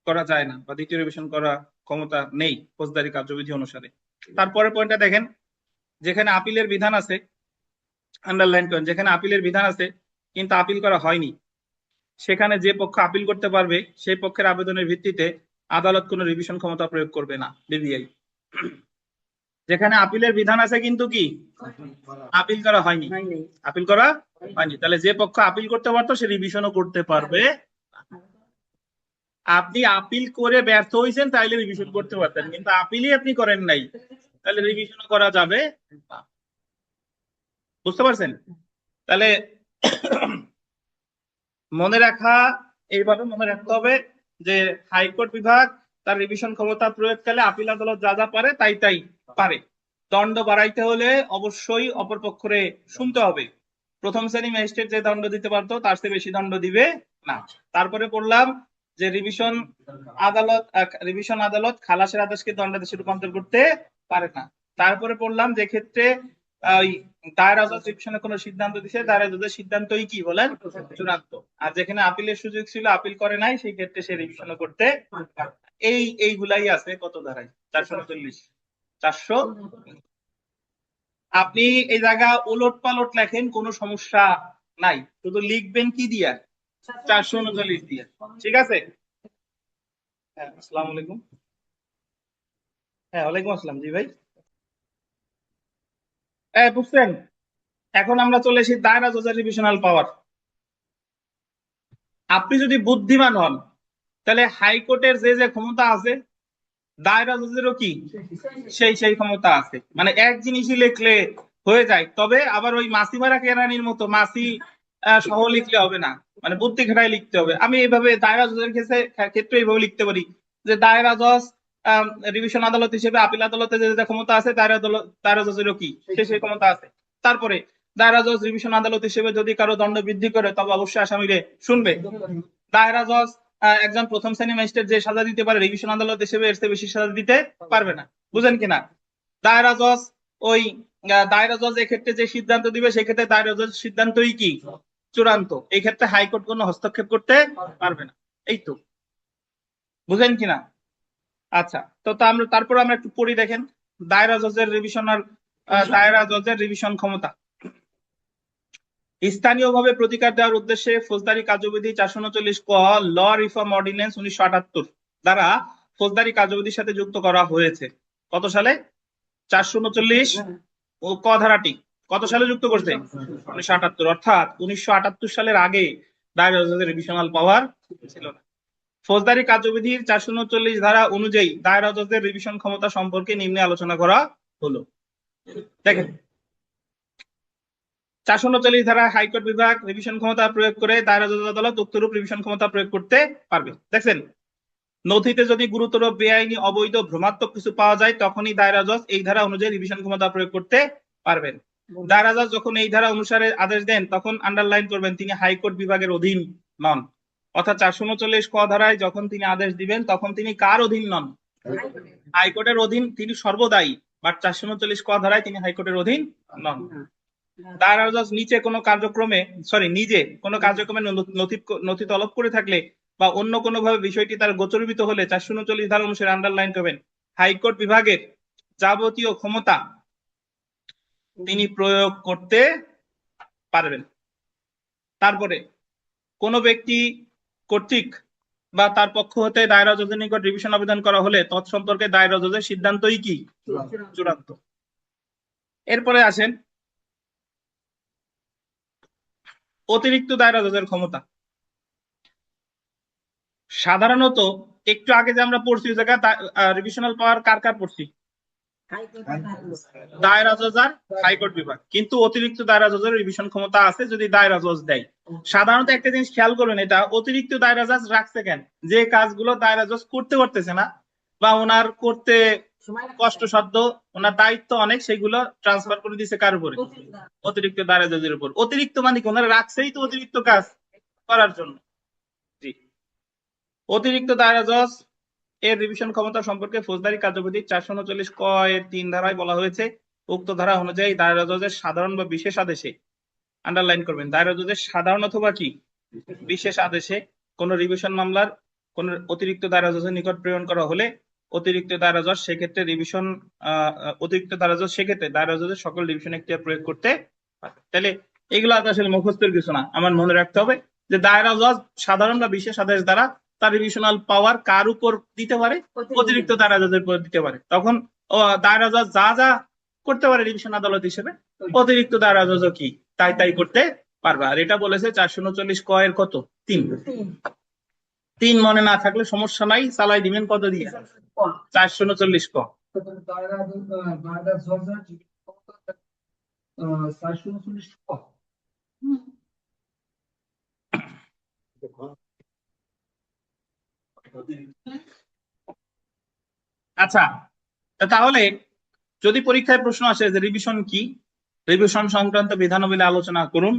করা যায় না, বা দ্বিতীয় রিভিশন করা ক্ষমতা নেই ফৌজদারি কার্যবিধি অনুসারে। তারপরে পয়েন্টটা দেখেন, যেখানে আপিলের বিধান আছে, আন্ডারলাইন করেন, যেখানে আপিলের বিধান আছে কিন্তু আপিল করা হয়নি, সেখানে যে পক্ষ আপিল করতে পারবে সেই পক্ষের আবেদনের ভিত্তিতে আদালত কোনো রিভিশন ক্ষমতা প্রয়োগ করবে না, বিবিআই। যেখানে আপিলের বিধান আছে কিন্তু কি আপিল করা হয়নি, আপিল করা হয়নি, তাহলে যে পক্ষ আপিল করতে পারতো সে রিভিশনও করতে পারবে। আপনি আপিল করে ব্যর্থ হয়েছেন তাইলে রিভিশন করতে পারতেন, কিন্তু আপিলই আপনি করেন নাই, তাহলে রিভিশনও করা যাবে না। বুঝতে পারছেন? তাহলে মনে রাখা, এইভাবে মনে রাখতে হবে যে হাইকোর্ট বিভাগ তার রিভিশন ক্ষমতা প্রয়োগকালে আপিল আদালত যা যা পারে তাই তাই পারে। দণ্ড বাড়াইতে হলে অবশ্যই অপরপক্ষরে শুনতে হবে। প্রথম শ্রেণী ম্যাজিস্ট্রেট যে দণ্ড দিতে পারতো তার চেয়ে বেশি দণ্ড দিবে না। তারপরে পড়লাম যে রিভিশন আদালত খালাসের আদেশকে দণ্ডাদেশে রূপান্তর করতে পারে না। তারপরে পড়লাম যে ক্ষেত্রে ওই দায়রা জজ রিভিশনের কোনো সিদ্ধান্ত দিছে, দায়রা জজের সিদ্ধান্তই কি বলেন? চূড়ান্ত। আর যেখানে আপিলের সুযোগ ছিল আপিল করে নাই, সেই ক্ষেত্রে সে রিভিশনও করতে। এইগুলাই আছে কত ধারায়? 439। 400। আপনি এই জায়গা উলট পালট লেখেন, কোনো সমস্যা নাই, শুধু লিখবেন কি দিয়া, 439 দিয়া। ঠিক আছে। হ্যাঁ, আসসালামু আলাইকুম। হ্যাঁ, ওয়ালাইকুম আসসালাম। জি ভাই। হ্যাঁ, বুঝছেন। এখন আমরা চলে এসেছি দায়রা জজের রিভিশনাল পাওয়ার। আপনি যদি বুদ্ধিমান হন তাহলে হাইকোর্টের যে যে ক্ষমতা আছে দায়রা জজেরও কি সেই সেই ক্ষমতা আছে। মানে এক জিনিসই লিখলে হয়ে যায়, তবে আবার ওই মাসি মারা কেরানির মতো মাসি সহ লিখলে হবে না, মানে বুদ্ধি খাটাই লিখতে হবে। আমি এইভাবে দায়রা জজের ক্ষেত্রে এইভাবে লিখতে পারি যে দায়রা জজ রিভিশন আদালত হিসেবে আপিল আদালতে যে যে ক্ষমতা আছে দায়রা জজেরও কি সেই সেই ক্ষমতা আছে। তারপরে দায়রা জজ রিভিশন আদালত হিসেবে যদি কারো দণ্ড বৃদ্ধি করে তবে অবশ্যই আসামিরে শুনবে। দায়রা জজ একজন প্রথম শ্রেণী ম্যাজিস্ট্রেট যে সাজা দিতে পারে রিভিশন আদালত হিসেবে এর চেয়ে বেশি সাজা দিতে পারবে না। বুঝেন কিনা? দায়রা জজ ওই দায়রা জজ এক্ষেত্রে যে সিদ্ধান্ত দিবে সেক্ষেত্রে দায়রা জজ সিদ্ধান্তই কি চূড়ান্ত। এই ক্ষেত্রে হাইকোর্ট কোনো হস্তক্ষেপ করতে পারবে না। এই তো, বুঝেন কিনা? আচ্ছা, আমরা তারপর আমরা একটু পড়ি, দেখেন দায়রা জজের রিভিশন ক্ষমতা। স্থানীয়ভাবে প্রতিকার দেওয়ার উদ্দেশ্যে ফৌজদারি কার্যবিধি 439 ক ল রিফর্ম অর্ডিন্যান্স 1978 দ্বারা ফৌজদারি কার্যবিধির সাথে যুক্ত করা হয়েছে। কত সালে? 439 ও ক ধারাটি কত সালে যুক্ত করছে? 1978। অর্থাৎ 1978 সালের আগে দায়রা জজের রিভিশনাল পাওয়ার ছিল না। ফৌজদারি কার্যবিধির 439 ধারা অনুযায়ী দায়রা জজের রিভিশন ক্ষমতা সম্পর্কে নিম্নে আলোচনা করা হলো। দেখেন, 439 ধারা হাইকোর্ট বিভাগ রিভিশন ক্ষমতা প্রয়োগ করে দায়রা জজ আদালত উক্তরূপ রিভিশন ক্ষমতা প্রয়োগ করতে পারবে। দেখছেন, নথিতে যদি গুরুতর বেআইনি অবৈধ ভ্রমাত্মক কিছু পাওয়া যায় তখনই দায়রা জজ এই ধারা অনুযায়ী রিভিশন ক্ষমতা প্রয়োগ করতে পারবেন। দায়রা জজ যখন এই ধারা অনুসারে আদেশ দেন তখন আন্ডারলাইন করবেন তিনি হাইকোর্ট বিভাগের অধীন নন। অর্থাৎ 439 ক ধারায় যখন তিনি আদেশ দিবেন তখন তিনি কার অধীন নন? হাইকোর্টের অধীন তিনি সর্বদাই। বাট 439 ক ধারায় তিনি হাইকোর্টের অধীন নন। দায়রা জজ নিজে কোনো কার্যক্রমে নথি তলব করে থাকলে বা অন্য কোনো ভাবে বিষয়টি তার গোচরীভূত হলে 439 ধারা অনুসারে আন্ডারলাইন করবেন হাইকোর্ট বিভাগের যাবতীয় ক্ষমতা তিনি প্রয়োগ করতে পারবেন। তারপরে কোন ব্যক্তি কর্তৃক বা তার পক্ষ হতে দায়রা জজের নিকট রিভিশন আবেদন করা হলে তৎসম্পর্কে দায়রা জজের সিদ্ধান্তই কি চূড়ান্ত। এরপরে আসেন অতিরিক্ত দায়রা জজের ক্ষমতা। সাধারণত একটু আগে যে আমরা পড়ছি ওই জায়গায় রিভিশনাল পাওয়ার কার কার পড়ছি? দায়রা জজ আর হাইকোর্ট বিভাগ। কিন্তু অতিরিক্ত দায়রা জজের রিভিশন ক্ষমতা আছে যদি দায়রা জজ দেয়। সাধারণত একটা জিনিস খেয়াল করবেন, এটা অতিরিক্ত দায়রা জজ রাখছে কেন? যে কাজগুলো দায়রা জজ করতে পারতেছে না বা ওনার করতে কষ্টসাধ্য, ওনার দায়িত্ব অনেক, সেগুলো ট্রান্সফার করে দিয়েছে কার উপরে? অতিরিক্ত দায়রা জজের উপর। অতিরিক্ত মানে কি? ওনারা রাখছেই তো অতিরিক্ত কাজ করার জন্য। জি, অতিরিক্ত দায়রা জজ এর রিভিশন ক্ষমতা সম্পর্কে ফৌজদারি কার্যবিধি 439 ক এর 3 ধারায় বলা হয়েছে। উক্ত ধারা অনুযায়ী দায়রা জজের সাধারণ বা বিশেষ আদেশে, আন্ডারলাইন করবেন, দায়রা জজের সাধারণ অথবা কি বিশেষ আদেশে কোন রিভিশন মামলার কোন অতিরিক্ত দায়রা জজের নিকট প্রেরণ করা হলে অতিরিক্ত দায়রা জজ সেক্ষেত্রে দায়রা জজের সকল রিভিশন এখতিয়ার প্রয়োগ করতে পারে। তাহলে এগুলো আসলে মুখস্থের কিছু না, আমার মনে রাখতে হবে যে দায়রা জজ সাধারণ বা বিশেষ আদেশ দ্বারা তার রিভিশনাল পাওয়ার কার উপর দিতে পারে? অতিরিক্ত দায়রা জজের উপর দিতে পারে। তখন দায়রা জজ যা যা করতে পারে রিভিশন আদালত হিসেবে অতিরিক্ত দায়রা জজও কি তাই করতে পারবে। আর এটা বলেছে 439 ক এর কত? 3 মনে না থাকলে সমস্যা নাই, চালাই দিবেন কত দিয়ে? 439 ক। আচ্ছা, তাহলে যদি পরীক্ষায় প্রশ্ন আসে যে রিভিশন কি, রিভিশন সংক্রান্ত বিধানাবলী আলোচনা করুন,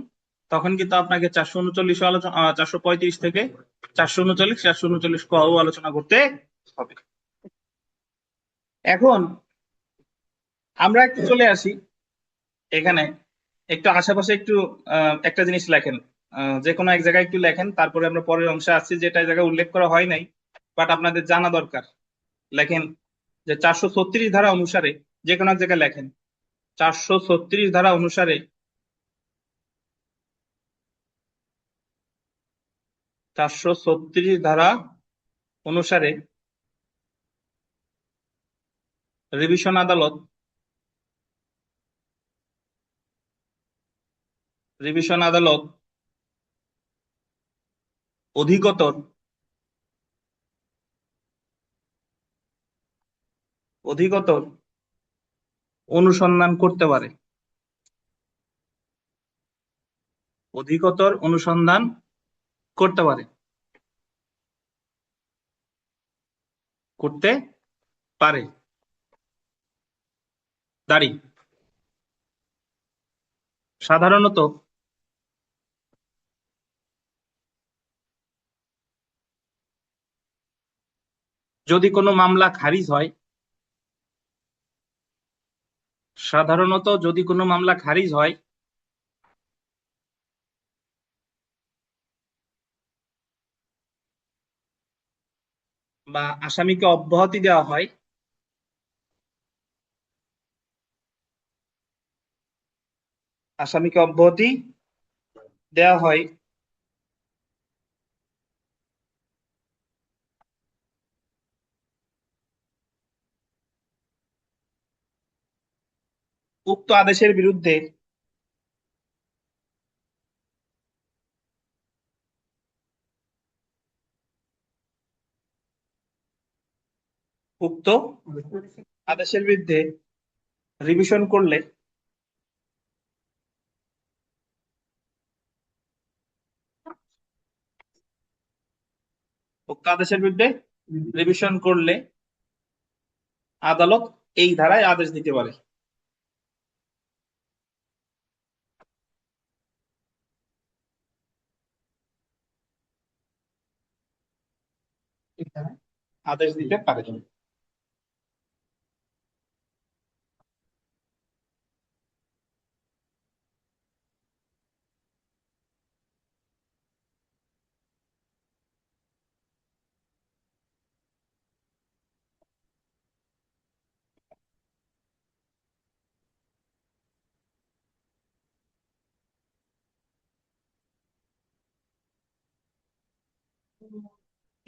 তখন কিন্তু আপনাকে 435 থেকে 439 ক আলোচনা করতে হবে। এখন আমরা একটু চলে আসি এখানে, একটু আশেপাশে একটু একটা জিনিস লেখেন, যে কোনো এক জায়গায় একটু লেখেন, তারপরে আমরা পরের অংশে আসছি যেটা জায়গায় উল্লেখ করা হয় নাই বাট আপনাদের জানা দরকার। লেখেন যে 436 ধারা অনুসারে যে কোনো এক জায়গায় লেখেন 436 ধারা অনুসারে 436 ধারা অনুসারে রিভিশন আদালত অধিকতর অনুসন্ধান করতে পারে, করতে পারে দাঁড়ি সাধারণত যদি কোনো মামলা খারিজ হয়, বা আসামিকে অব্যাহতি দেওয়া হয়, উক্ত আদেশের বিরুদ্ধে রিভিশন করলে আদালত এই ধারায় আদেশ দিতে পারে। আদেশ দিতে পারে।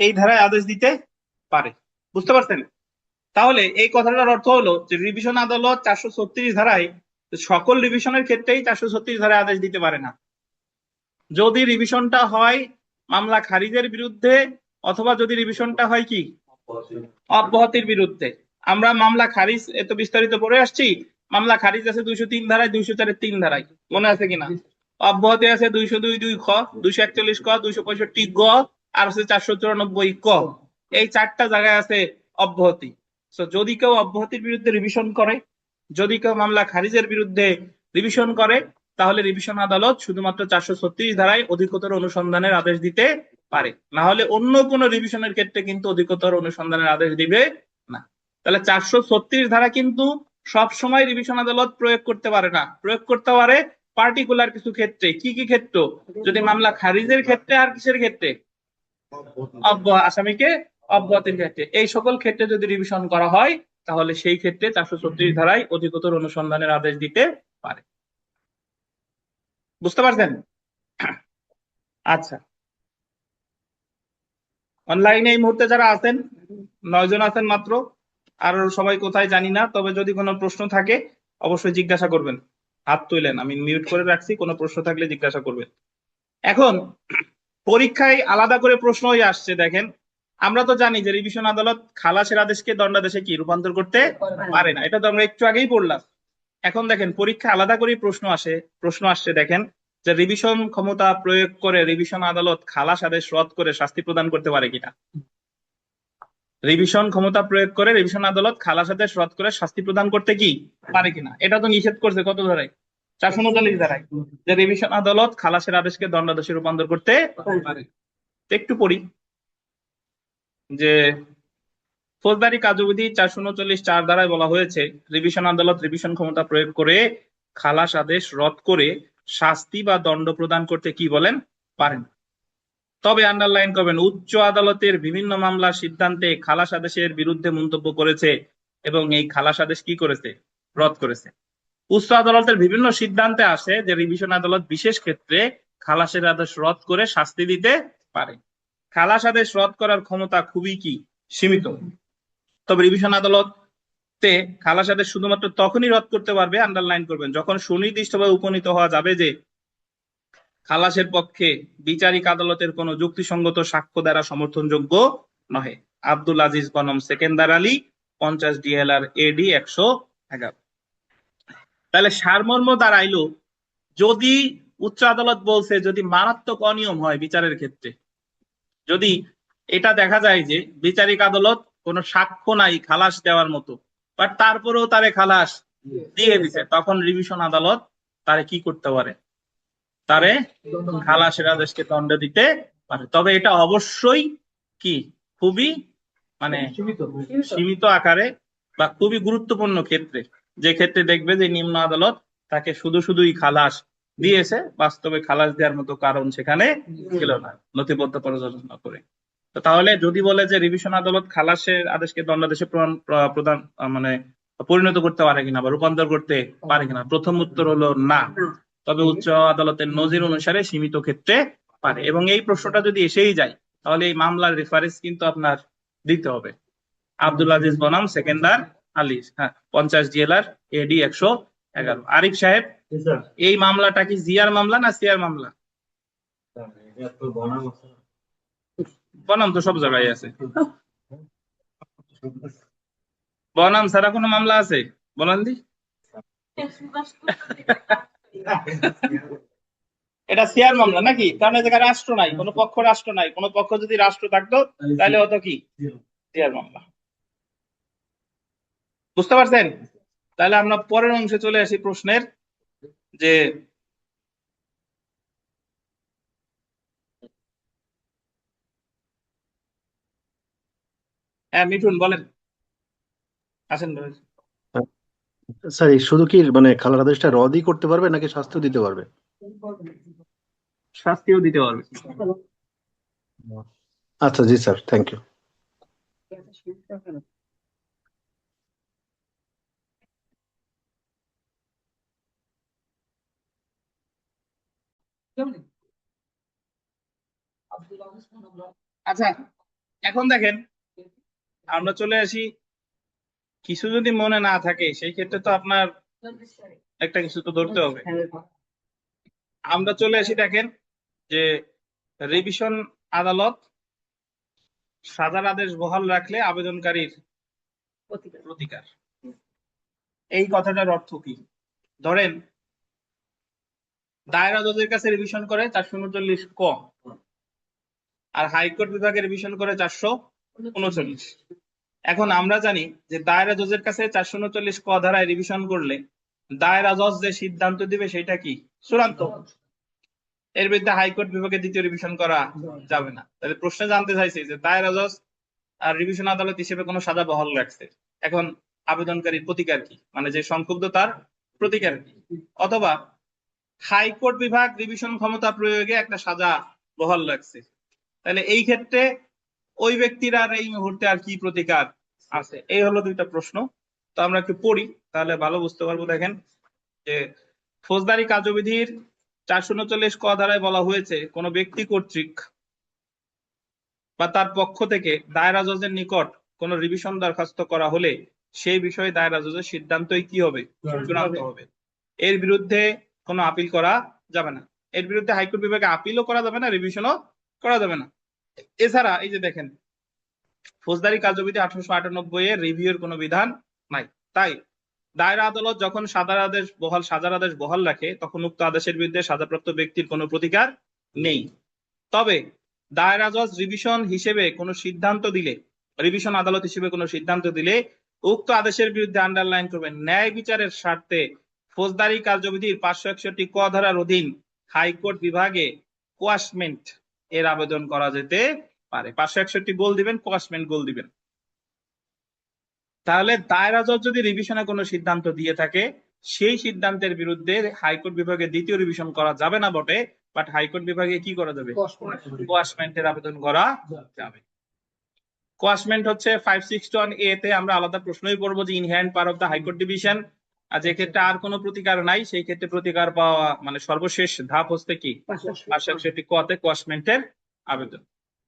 এই ধারায় আদেশ দিতে পারে, বুঝতে পারছেন? তাহলে এই কথাটার অর্থ হলো যে রিভিশন আদালত 436 ধারায় সকল রিভিশনের ক্ষেত্রেই 436 ধারায় আদেশ দিতে পারে না। যদি রিভিশনটা হয় মামলা খারিজের বিরুদ্ধে, অথবা যদি রিভিশনটা হয় কি অব্যাহতির বিরুদ্ধে। আমরা মামলা খারিজ এত বিস্তারিত পড়ে আসছি। মামলা খারিজ আছে 203 ধারায়, 204 3 ধারায়, মনে আছে কিনা? অব্যাহতি আছে 202 খ, 241 ক, 265 গ, আর আছে 494 ক। এই 4টা জায়গায় আছে অব্যাহতি। যদি কেউ অব্যাহতির বিরুদ্ধে রিভিশন করে, যদি কেউ মামলা খারিজের বিরুদ্ধে রিভিশন করে, তাহলে রিভিশন আদালত শুধুমাত্র 436 ধারায় অধিকতর অনুসন্ধানের আদেশ দিতে পারে, না হলে অন্য কোন রিভিশনের ক্ষেত্রে কিন্তু অধিকতর অনুসন্ধানের আদেশ দিবে না। তাহলে 436 ধারা কিন্তু সব সময় রিভিশন আদালত প্রয়োগ করতে পারে না, প্রয়োগ করতে পারে পার্টিকুলার কিছু ক্ষেত্রে। কি কি ক্ষেত্র? যদি মামলা খারিজের ক্ষেত্রে, আর কিসের ক্ষেত্রে? আসামিকে অব্যাহতির ক্ষেত্রে। এই সকল ক্ষেত্রে যদি রিভিশন করা হয়, তাহলে সেই ক্ষেত্রে 436 ধারায় অধিকতর অনুসন্ধানের আদেশ দিতে পারে। বুঝতে পারছেন? আচ্ছা, অনলাইনে এই মুহূর্তে যারা আছেন 9 জন আছেন মাত্র, আর সবাই কোথায় জানি না। তবে যদি কোনো প্রশ্ন থাকে অবশ্যই জিজ্ঞাসা করবেন, হাত তুলেন, আমি মিউট করে রাখছি, কোনো প্রশ্ন থাকলে জিজ্ঞাসা করবেন। এখন পরীক্ষায় আলাদা করে প্রশ্নই আসছে। দেখেন, আমরা তো জানি যে রিভিশন আদালত খালাসের আদেশকে দণ্ডাদেশে কি রূপান্তর করতে পারে না, এটা তো আমরা একটু আগেই পড়লাম। এখন দেখেন পরীক্ষা আলাদা করে প্রশ্ন আসছে। দেখেন যে রিভিশন ক্ষমতা প্রয়োগ করে রিভিশন আদালত খালাস আদেশ রদ করে শাস্তি প্রদান করতে পারে কিনা। রিভিশন ক্ষমতা প্রয়োগ করে রিভিশন আদালত খালাস আদেশ রদ করে শাস্তি প্রদান করতে কি পারে কিনা। এটা তো নিষেধ করছে কত ধারায়? 439 ধারায়, যে রিভিশন আদালত খালাসের আদেশকে দণ্ডাদেশে রূপান্তর করতে পারে। একটু পড়ি যে ফৌজদারি কার্যবিধি 439(4) ধারায় বলা হয়েছে, রিভিশন আদালত রিভিশন ক্ষমতা প্রয়োগ করে খালাস আদেশ রদ করে শাস্তি বা দণ্ড প্রদান করতে কি বলেন পারেন। তবে আন্ডারলাইন করবেন, উচ্চ আদালতের বিভিন্ন মামলার সিদ্ধান্তে খালাস আদেশের বিরুদ্ধে মন্তব্য করেছে এবং এই খালাস আদেশ কি করেছে রদ করেছে। উচ্চ আদালতের বিভিন্ন সিদ্ধান্তে আসে যে রিভিশন আদালত বিশেষ ক্ষেত্রে খালাসের আদেশ রদ করে শাস্তি দিতে পারে। খালাস আদেশ রদ করার ক্ষমতা খুবই কি সীমিত। তবে রিভিশন আদালতে খালাস আদেশ শুধুমাত্র তখনই রদ করতে পারবে, আন্ডারলাইন করবেন, যখন সুনির্দিষ্টভাবে উপনীত হওয়া যাবে যে খালাসের পক্ষে বিচারিক আদালতের কোন যুক্তিসঙ্গত সাক্ষ্য দ্বারা সমর্থনযোগ্য নহে। Abdul Aziz বনম Sekendar Ali 50 DLR AD 111। তাহলে সারমর্ম দাঁড়াইলো, যদি উচ্চ আদালত বলছে যদি মারাত্মক অনিয়ম হয় বিচারের ক্ষেত্রে, যদি এটা দেখা যায় যে বিচারিক আদালত কোনো সাক্ষ্য নাই খালাস দেওয়ার মতো, বাট তারপরেও তারে খালাস দিয়ে দিছে, তখন রিভিশন আদালত তারে কি করতে পারে, তারে খালাসের আদেশকে দণ্ড দিতে পারে। তবে এটা অবশ্যই কি খুবই মানে সীমিত আকারে বা খুবই গুরুত্বপূর্ণ ক্ষেত্রে, যে ক্ষেত্রে দেখবে যে নিম্ন আদালত তাকে শুধুই খালাস দিয়েছে, বাস্তবে খালাস দেওয়ার মতো কারণ সেখানে ছিল না নথিবদ্ধ পর্যালোচনা করে। তো তাহলে যদি বলে যে রিভিশন আদালত খালাসের আদেশকে দণ্ডাদেশে প্রদান মানে পরিণত করতে পারে কিনা বা রূপান্তর করতে পারে কিনা, প্রথম উত্তর হলো না। তবে উচ্চ আদালতের নজির অনুসারে সীমিত ক্ষেত্রে পারে। এবং এই প্রশ্নটা যদি এসেই যায় তাহলে এই মামলার রেফারেন্স কিন্তু আপনার দিতে হবে আব্দুল আজিজ বনাম সেকেন্দার আলী, 50 DLR AD 111। আরিফ সাহেব, এই মামলাটা কি জিয়ার মামলা না সিয়ার মামলা? বনাম তো সব জায়গায় আছে। বনাম ছাড়া কোনো মামলা আছে বলেন দি? এটা সিয়ার মামলা নাকি? কারণ এখানে রাষ্ট্র নাই, কোনো পক্ষ রাষ্ট্র নাই। কোনো পক্ষ যদি রাষ্ট্র থাকতো তাহলে হতো কি সিয়ার মামলা। বুঝতে পারছেন? তাহলে আমরা পরের অংশে চলে আসি প্রশ্নের, যে হ্যাঁ মিঠুন বলেন, আসেন বলেন। স্যার এই শুধু কি মানে খালার আদেশটা রদই করতে পারবে নাকি শাস্তিও দিতে পারবে? শাস্তিও দিতে পারবে। আচ্ছা জি স্যার, থ্যাংক ইউ। আচ্ছা এখন দেখেন, আমরা চলে আসি, কিছু যদি মনে না থাকে সেই ক্ষেত্রে তো আপনার একটা কিছু তো ধরতে হবে। আমরা চলে আসি, দেখেন যে রিভিশন আদালত সাজার আদেশ বহাল রাখলে আবেদনকারীর প্রতিকার, এই কথাটার অর্থ কি? ধরেন দায়রা জজের কাছে রিভিশন করে 439 ক, আর হাইকোর্ট বিভাগে রিভিশন করে 439। এখন আমরা জানি যে দায়রা জজের কাছে 439 ক ধারায় রিভিশন করলে দায়রা জজ যে সিদ্ধান্ত দিবে সেটা কি চূড়ান্ত, এর বিরুদ্ধে হাইকোর্ট বিভাগে দ্বিতীয় রিভিশন করা যাবে না। তাহলে প্রশ্নে জানতে চাইছি যে দায়রা জজ আর রিভিশন আদালত হিসেবে কোনো সাজা বহাল রাখছে, এখন আবেদনকারীর প্রতিকার কি, মানে যে সংক্ষুব্ধ তার প্রতিকার কি? অথবা হাইকোর্ট বিভাগ রিভিশন ক্ষমতা প্রয়োগে একটা সাজা বহাল রাখছে, তাহলে এই ক্ষেত্রে ওই ব্যক্তির আর এই মুহূর্তে আর কি প্রতিকার আছে? এই হলো দুইটা প্রশ্ন। তো আমরা একটু পড়ি তাহলে ভালো বুঝতে পারবো। দেখেন যে ফৌজদারি কার্যবিধির 439 ক ধারায় বলা হয়েছে, কোন ব্যক্তি কর্তৃক বা তার পক্ষ থেকে দায়রা জজের নিকট কোন রিভিশন দরখাস্ত করা হলে সেই বিষয়ে দায়রা জজের সিদ্ধান্তই কি হবে, চূড়ান্ত হবে। এর বিরুদ্ধে কোনো আপিল করা যাবে না। এর বিরুদ্ধে হাইকোর্ট বিভাগে আপিলও করা যাবে না, রিভিশনও করা যাবে না। এছাড়া এই যে দেখেন ফৌজদারি কার্যবিধি 1898 এর রিভিউর কোনো বিধান নাই। তাই দায়রা আদালত যখন সাজার আদেশ বহাল রাখে তখন উক্ত আদেশের বিরুদ্ধে সাজাপ্রাপ্ত ব্যক্তির কোনো প্রতিকার নেই। তবে দায়রা জজ রিভিশন হিসেবে কোনো সিদ্ধান্ত দিলে, রিভিশন আদালত হিসেবে কোনো সিদ্ধান্ত দিলে উক্ত আদেশের বিরুদ্ধে, আন্ডারলাইন করবেন, ন্যায় বিচারের স্বার্থে ফৌজদারি কার্যবিধির 561 ক ধারার অধীন হাইকোর্ট বিভাগে কোয়াশমেন্ট এর আবেদন করা যেতে পারে। 561 গোল দিবেন, কোয়াশমেন্ট গোল দিবেন। তাহলে দায়রা জজ যদি রিভিশনে কোনো সিদ্ধান্ত দিয়ে থাকে সেই সিদ্ধান্তের বিরুদ্ধে হাইকোর্ট বিভাগে দ্বিতীয় রিভিশন করা যাবে না বটে, বাট হাইকোর্ট বিভাগে কি করা যাবে, কোয়াশমেন্টের আবেদন করা যাবে। কোয়াশমেন্ট হচ্ছে 561 A তে আমরা আলাদা প্রশ্নই পড়বো যে inherent power of the high court division আর যে ক্ষেত্রে আর কোনো প্রতিকার নাই সেই ক্ষেত্রে প্রতিকার পাওয়া মানে সর্বশেষ ধাপ হচ্ছে কি 561 ক তে কোয়াশমেন্টের আবেদন।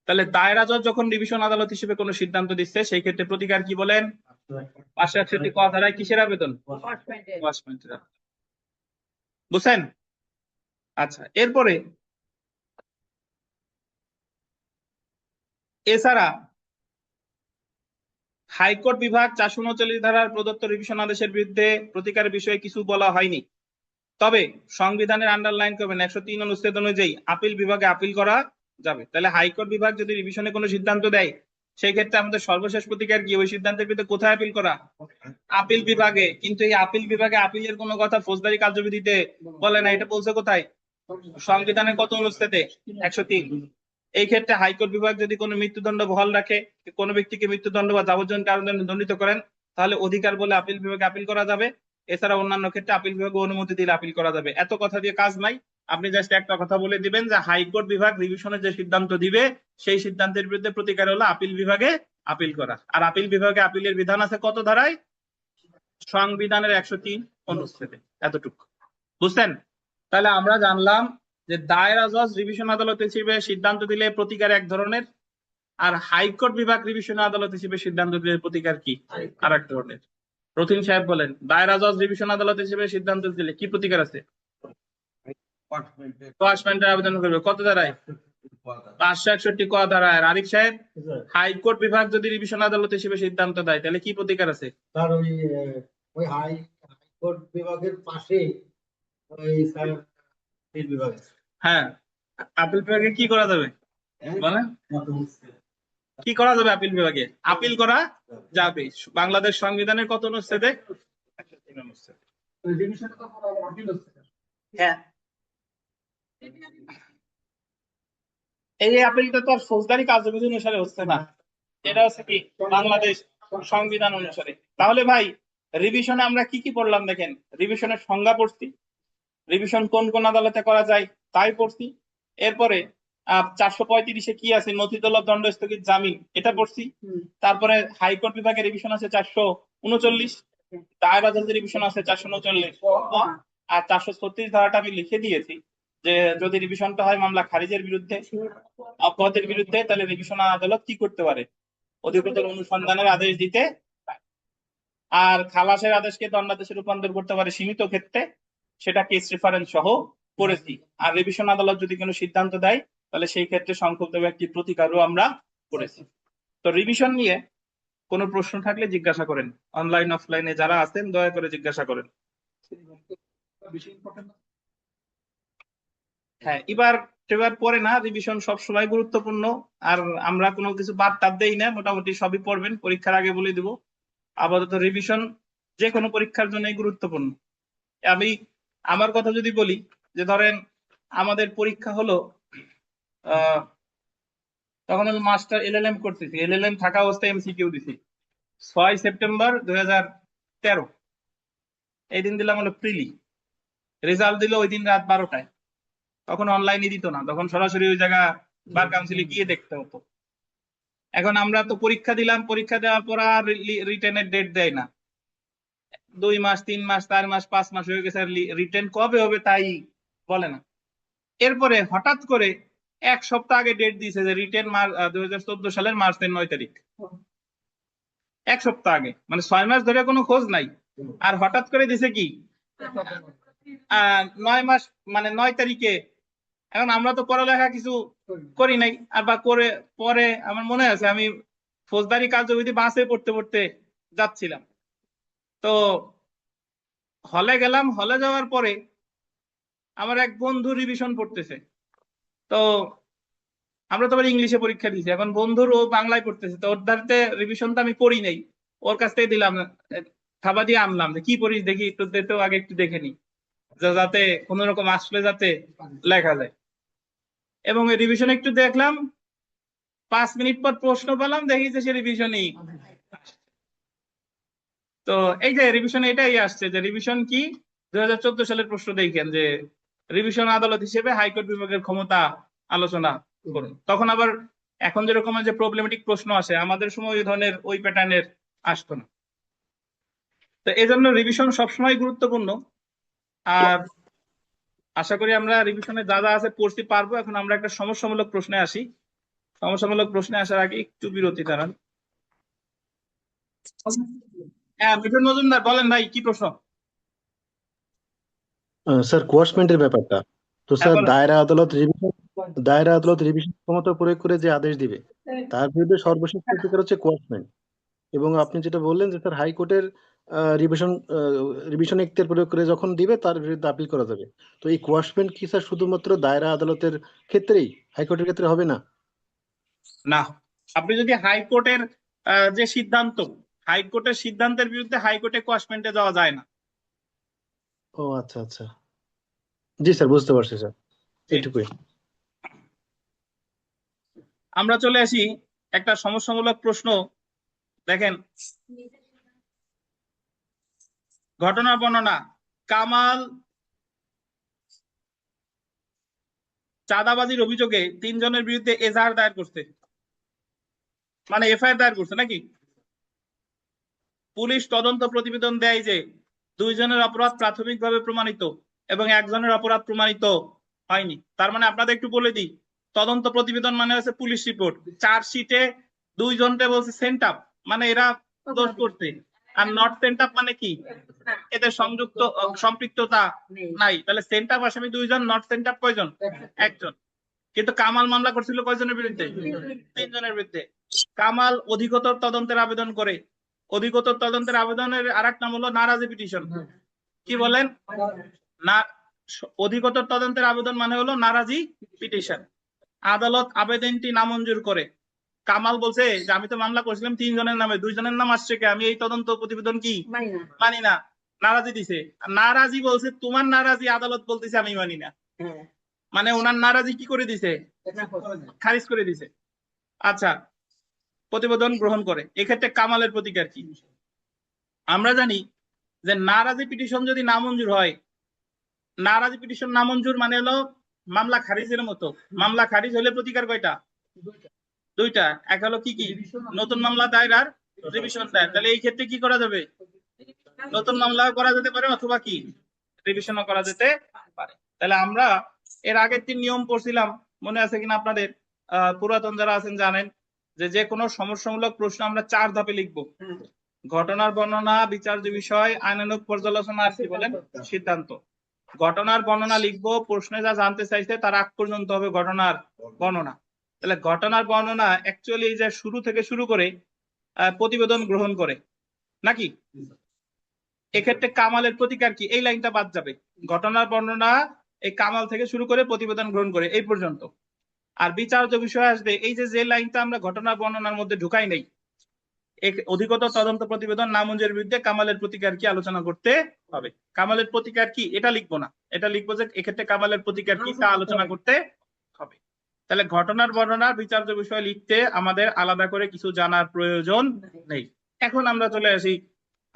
তাহলে দায়রা জজ যখন রিভিশন আদালত হিসেবে কোনো সিদ্ধান্ত দিচ্ছে সেই ক্ষেত্রে প্রতিকার কি বলেন? 561 ক ধারায় কিসের আবেদন? কোয়াশমেন্টের আবেদন। বুঝছেন? আচ্ছা, এরপরে এছাড়া হাইকোর্ট বিভাগ 439 ধারার প্রদত্ত রিভিশন আদেশের বিরুদ্ধে প্রতিকারের বিষয়ে কিছু বলা হয়নি। তবে সংবিধানের আন্ডারলাইন করবেন 103 অনুচ্ছেদ অনুযায়ী আপিল বিভাগে আপিল করা যাবে। তাহলে হাইকোর্ট বিভাগ যদি রিভিশনে কোনো সিদ্ধান্ত দেয় সেই ক্ষেত্রে আমাদের সর্বশেষ প্রতিকার কি? ওই সিদ্ধান্তের বিরুদ্ধে কোথায় আপিল করা? আপিল বিভাগে। কিন্তু এই আপিল বিভাগে আপিলের কোনো কথা ফৌজদারি কার্যবিধিতে বলে না, এটা বলছে কোথায়? সংবিধানের কত অনুচ্ছেদে? 103। এই ক্ষেত্রে হাইকোর্ট বিভাগ যদি কোনো মৃত্যুদণ্ড বহাল রাখে, কোনো ব্যক্তিকে মৃত্যুদণ্ড বা যাবজ্জীবন কারাদণ্ডে দণ্ডিত করেন, তাহলে অধিকার বলে আপিল বিভাগে আপিল করা যাবে। এছাড়া অন্যান্য ক্ষেত্রে আপিল বিভাগে অনুমতি দিলে আপিল করা যাবে। এত কথা দিয়ে কাজ নাই। আপনি জাস্ট একটা কথা বলে দিবেন যে হাইকোর্ট বিভাগ রিভিশনের যে সিদ্ধান্ত দিবে সেই সিদ্ধান্তের বিরুদ্ধে প্রতিকার হলো আপিল বিভাগে আপিল করা। আর আপিল বিভাগে আপিলের বিধান আছে কত ধারায়? সংবিধানের 103 অনুচ্ছেদে। এতটুকু বুঝছেন? তাহলে আমরা জানলাম যে দায়রা জজ রিভিশন আদালত হিসেবে সিদ্ধান্ত দিলে প্রতিকার এক ধরনের, আর হাইকোর্ট বিভাগ রিভিশন আদালত হিসেবে সিদ্ধান্ত দিলে প্রতিকার কি আর এক ধরনের। রথীন সাহেব বলেন, দায়রা জজ রিভিশন আদালত হিসেবে সিদ্ধান্ত দিলে কি প্রতিকার আছে? কোয়াশমেন্টের আবেদন করবে কত ধারায়? 561 ক ধারায়। আরিফ সাহেব, হাইকোর্ট বিভাগ যদি রিভিশন আদালত হিসেবে সিদ্ধান্ত দেয় তাহলে কি প্রতিকার আছে? স্যার ওই হাইকোর্ট বিভাগের পাশে ওই স্যার আপিল বিভাগ আছে। হ্যাঁ, আপিল বিভাগে কি করা যাবে বলেন? কি করা যাবে আপিল বিভাগে? আপিল করা যাবে। বাংলাদেশ সংবিধানের কত অনুচ্ছেদে? 103 অনুচ্ছেদে। হ্যাঁ, এই আপিলটা তো আর ফৌজদারি কার্যবিধি অনুসারে হচ্ছে না, এটা হচ্ছে কি বাংলাদেশ সংবিধান অনুসারে। তাহলে ভাই রিভিশনে আমরা কি কি পড়লাম দেখেন। রিভিশনের সংজ্ঞা পড়ছি, রিভিশন কোন কোন আদালতে করা যায় তাই পড়ছি। এরপরে 435-এ কি আছে? নথি তলব, দণ্ড স্থগিত, জামিন, এটা পড়ছি। তারপরে হাইকোর্ট বিভাগের রিভিশন আছে 439, দায়রা জজের রিভিশন আছে 439, আর 436 ধারাটা আমি লিখে দিয়েছি যে যদি রিভিশনটা হয় মামলা খারিজের বিরুদ্ধে, অপরাধের বিরুদ্ধে, তাহলে রিভিশন আদালত কি করতে পারে? অধিকতর অনুসন্ধানের আদেশ দিতে পারে। আর খালাসের আদেশকে দণ্ডাদেশে রূপান্তর করতে পারে সীমিত ক্ষেত্রে, সেটা কেস রেফারেন্স সহ করেছি। আর রিভিশন আদালত যদি কোনো সিদ্ধান্ত দেয় তাহলে সেই ক্ষেত্রে সংক্ষুব্ধ একটি প্রতিকারও আমরা করেছি। তো রিভিশন নিয়ে কোনো প্রশ্ন থাকলে জিজ্ঞাসা করেন, অনলাইন অফলাইনে যারা আছেন দয়া করে জিজ্ঞাসা করেন। হ্যাঁ, এবার পরে না, রিভিশন সবসময় গুরুত্বপূর্ণ। আর আমরা কোনো কিছু বাদ টাদ দেই না, মোটামুটি সবই পড়বেন, পরীক্ষার আগে বলে দিব। আপাতত রিভিশন যে কোনো পরীক্ষার জন্যই গুরুত্বপূর্ণ। আমি আমার কথা যদি বলি, যে ধরেন আমাদের পরীক্ষা হলো তখন আমি মাস্টার এলএলএম করতেছি, এলএলএম থাকা অবস্থায় এমসিকিউ দিছি 6 সেপ্টেম্বর 2013। এই দিন দিলাম হলো প্রিলি, রেজাল্ট দিল ওই দিন রাত 12টায়। তখন অনলাইনে দিত না, তখন সরাসরি ওই জায়গা বার কাউন্সিলে গিয়ে দেখতে হতো। এখন আমরা তো পরীক্ষা দিলাম, পরীক্ষা দেওয়ার পর আর রিটেনের ডেট দেয় না। 2 মাস, 3 মাস, 4 মাস, 5 মাস হয়ে গেছে, রিটেন কবে হবে তাই বলে না। এরপরে হঠাৎ করে 1 সপ্তাহ আগে ডেট দিয়েছে যে রিটেন 2014 সালের মার্চের 9 তারিখ। 1 সপ্তাহ আগে, মানে 6 মাস ধরে কোনো খোঁজ নাই। আর হঠাৎ করে দিছে কি 9 মাস, মানে 9 তারিখে। এখন আমরা তো পড়ালেখা কিছু করি নাই, আর বা করে পরে আমার মনে আছে আমি ফৌজদারি কার্যবিধি বাসে পড়তে পড়তে যাচ্ছিলাম। তো হলে গেলাম, হলে যাওয়ার পরে আমার এক বন্ধু রিভিশন পড়তেছে। তো আমরা তো আবার ইংলিশে পরীক্ষা দিয়েছি, এখন বন্ধুর ও বাংলায় পড়তেছে। তো ওর ধারতে রিভিশনটা আমি পড়ি নাই, ওর কাছ থেকে দিলাম, খাবার দিয়ে আনলাম যে কি পড়িস দেখি একটু দে তো, আগে একটু দেখে নি, যাতে কোন রকম আসলে যাতে লেখা যায়। এবং এই রিভিশন একটু দেখলাম, 5 মিনিট পর প্রশ্ন পেলাম, দেখি যে সে রিভিশনই। তো এই যে রিভিশন এটাই আসছে যে রিভিশন কি 2014 সালের প্রশ্ন দেখেন যে রিভিশন আদালত হিসেবে হাইকোর্ট বিভাগের ক্ষমতা আলোচনা করুন। তখন আবার এখন যেরকম যে প্রবলেমেটিক প্রশ্ন আসে, আমাদের সময় ওই ধরনের ওই প্যাটার্নের আসতো না। তো এই জন্য রিভিশন সবসময় গুরুত্বপূর্ণ। আর আশা করি আমরা রিভিশনে যা যা আছে পড়তে পারবো। এখন আমরা একটা সমস্যামূলক প্রশ্নে আসি। সমস্যামূলক প্রশ্নে আসার আগে একটু বিরতি দাঁড়ান। হ্যাঁ, মিঠুন মজুমদার বলেন ভাই, কি প্রশ্ন? স্যার কোয়াশমেন্টের ব্যাপারটা তো হ্যাঁ স্যার বলেন। দায়রা আদালত রিভিশন ক্ষমতা প্রয়োগ করে যে আদেশ দিবে তার বিরুদ্ধে সর্বশেষ প্রতিকার হচ্ছে কোয়াশমেন্ট। এবং আপনি যেটা বললেন যে স্যার হাইকোর্টের রিভিশন এখতিয়ার প্রয়োগ করে যখন দিবে তার বিরুদ্ধে আপিল করা যাবে। তো এই কোয়াশমেন্ট কি স্যার শুধুমাত্র দায়রা আদালতের ক্ষেত্রেই, হাইকোর্টের ক্ষেত্রে হবে না? না, আপনি যদি হাইকোর্টের যে সিদ্ধান্ত, হাইকোর্টের সিদ্ধান্তের বিরুদ্ধে হাইকোর্টে কোয়াশমেন্টে যাওয়া যায় না। ও আচ্ছা আচ্ছা, জি স্যার বুঝতে পারছি স্যার, জি। এইটুকুই। আমরা চলে আসি একটা সমস্যামূলক প্রশ্ন। দেখেন, ঘটনা বর্ণনা। কামাল চাঁদাবাজির অভিযোগে 3 জনের বিরুদ্ধে এজাহার দায়ের করছে, মানে এফআইআর দায়ের করছে নাকি? পুলিশ তদন্ত প্রতিবেদন দেয় যে 2 জনের অপরাধ প্রাথমিকভাবে প্রমাণিত এবং 1 জনের অপরাধ প্রমাণিত হয়নি। তার মানে আপনাদের একটু বলে দিই, তদন্ত প্রতিবেদন মানে হচ্ছে পুলিশ রিপোর্ট। চার্জশিটে 2 জনকে বলছে সেন্ট আপ, মানে এরা দোষ করছে। আর নট সেন্ট আপ মানে কি? এদের সম্পৃক্ততা নাই। তাহলে সেন্ট আপ আসামি 2 জন, নট সেন্ট আপ কয়জন? 1 জন। কিন্তু কামাল মামলা করছিল কয়জনের বিরুদ্ধে? 3 জনের বিরুদ্ধে। কামাল অধিকতর তদন্তের আবেদন করে। অধিকতর তদন্তের আবেদনের আরেক নাম হলো নারাজি পিটিশন। কি বলেন? না, অধিকতর তদন্তের আবেদন মানে হলো নারাজি পিটিশন। আদালত আবেদনটি নামঞ্জুর করে। কামাল বলছে যে আমি তো মামলা করেছিলাম 3 জনের নামে, 2 জনের নাম আসছে কে? আমি এই তদন্ত প্রতিবেদন কি মানি না, নারাজি দিছে। নারাজি বলছে তোমার নারাজি আদালত বলতেছে আমি মানি না, মানে ওনার নারাজি কি করে দিছে? খারিজ করে দিছে। আচ্ছা, প্রতিবেদন গ্রহণ করে। এক্ষেত্রে কামালের প্রতিকার কি? আমরা জানি যে নারাজি পিটিশন যদি নামঞ্জুর হয়, নারাজি পিটিশন নামঞ্জুর মানে হলো মামলা খারিজের মতো। মামলা খারিজ হলে প্রতিকার কয়টা? 2টা। এক হলো কি কি? নতুন মামলা দায়ের আর রিভিশন দায়ের। তাহলে এই ক্ষেত্রে কি করা যাবে? নতুন মামলা করা যেতে পারে অথবা কি রিভিশনও করা যেতে পারে। তাহলে আমরা এর আগের 3 নিয়ম পড়ছিলাম, মনে আছে কিনা আপনাদের? পুরাতন যারা আছেন জানেন যে যে কোনো সমস্যামূলক প্রশ্ন আমরা 4 ধাপে লিখবো। ঘটনার বর্ণনা, বিচার্য বিষয়, আইনানুগ পর্যালোচনা আর কি বলেন সিদ্ধান্ত। ঘটনার বর্ণনা লিখবো, প্রশ্নে যা জানতে চাইছে তার আগ পর্যন্ত হবে ঘটনার বর্ণনা। তাহলে ঘটনার বর্ণনা অ্যাকচুয়ালি যে শুরু থেকে শুরু করে প্রতিবেদন গ্রহণ করে নাকি? এক্ষেত্রে কামালের প্রতিকার কি? এই লাইনটা বাদ যাবে। ঘটনার বর্ণনা এই কামাল থেকে শুরু করে প্রতিবেদন গ্রহণ করে এই পর্যন্ত। আর বিচার্য বিষয় আসবে এই যে যে লাইনটা আমরা ঘটনার বর্ণনার মধ্যে ঢুকাই নেই, অধিকতর তদন্ত প্রতিবেদন নামঞ্জুরের বিরুদ্ধে কামালের প্রতিকার কি আলোচনা করতে হবে। কামালের প্রতিকার কি এটা লিখবো না, এটা লিখবো যে এক্ষেত্রে কামালের প্রতিকার কি তা আলোচনা করতে হবে। তাহলে ঘটনার বর্ণনা, বিচার্য বিষয় লিখতে আমাদের আলাদা করে কিছু জানার প্রয়োজন নেই। এখন আমরা চলে আসি,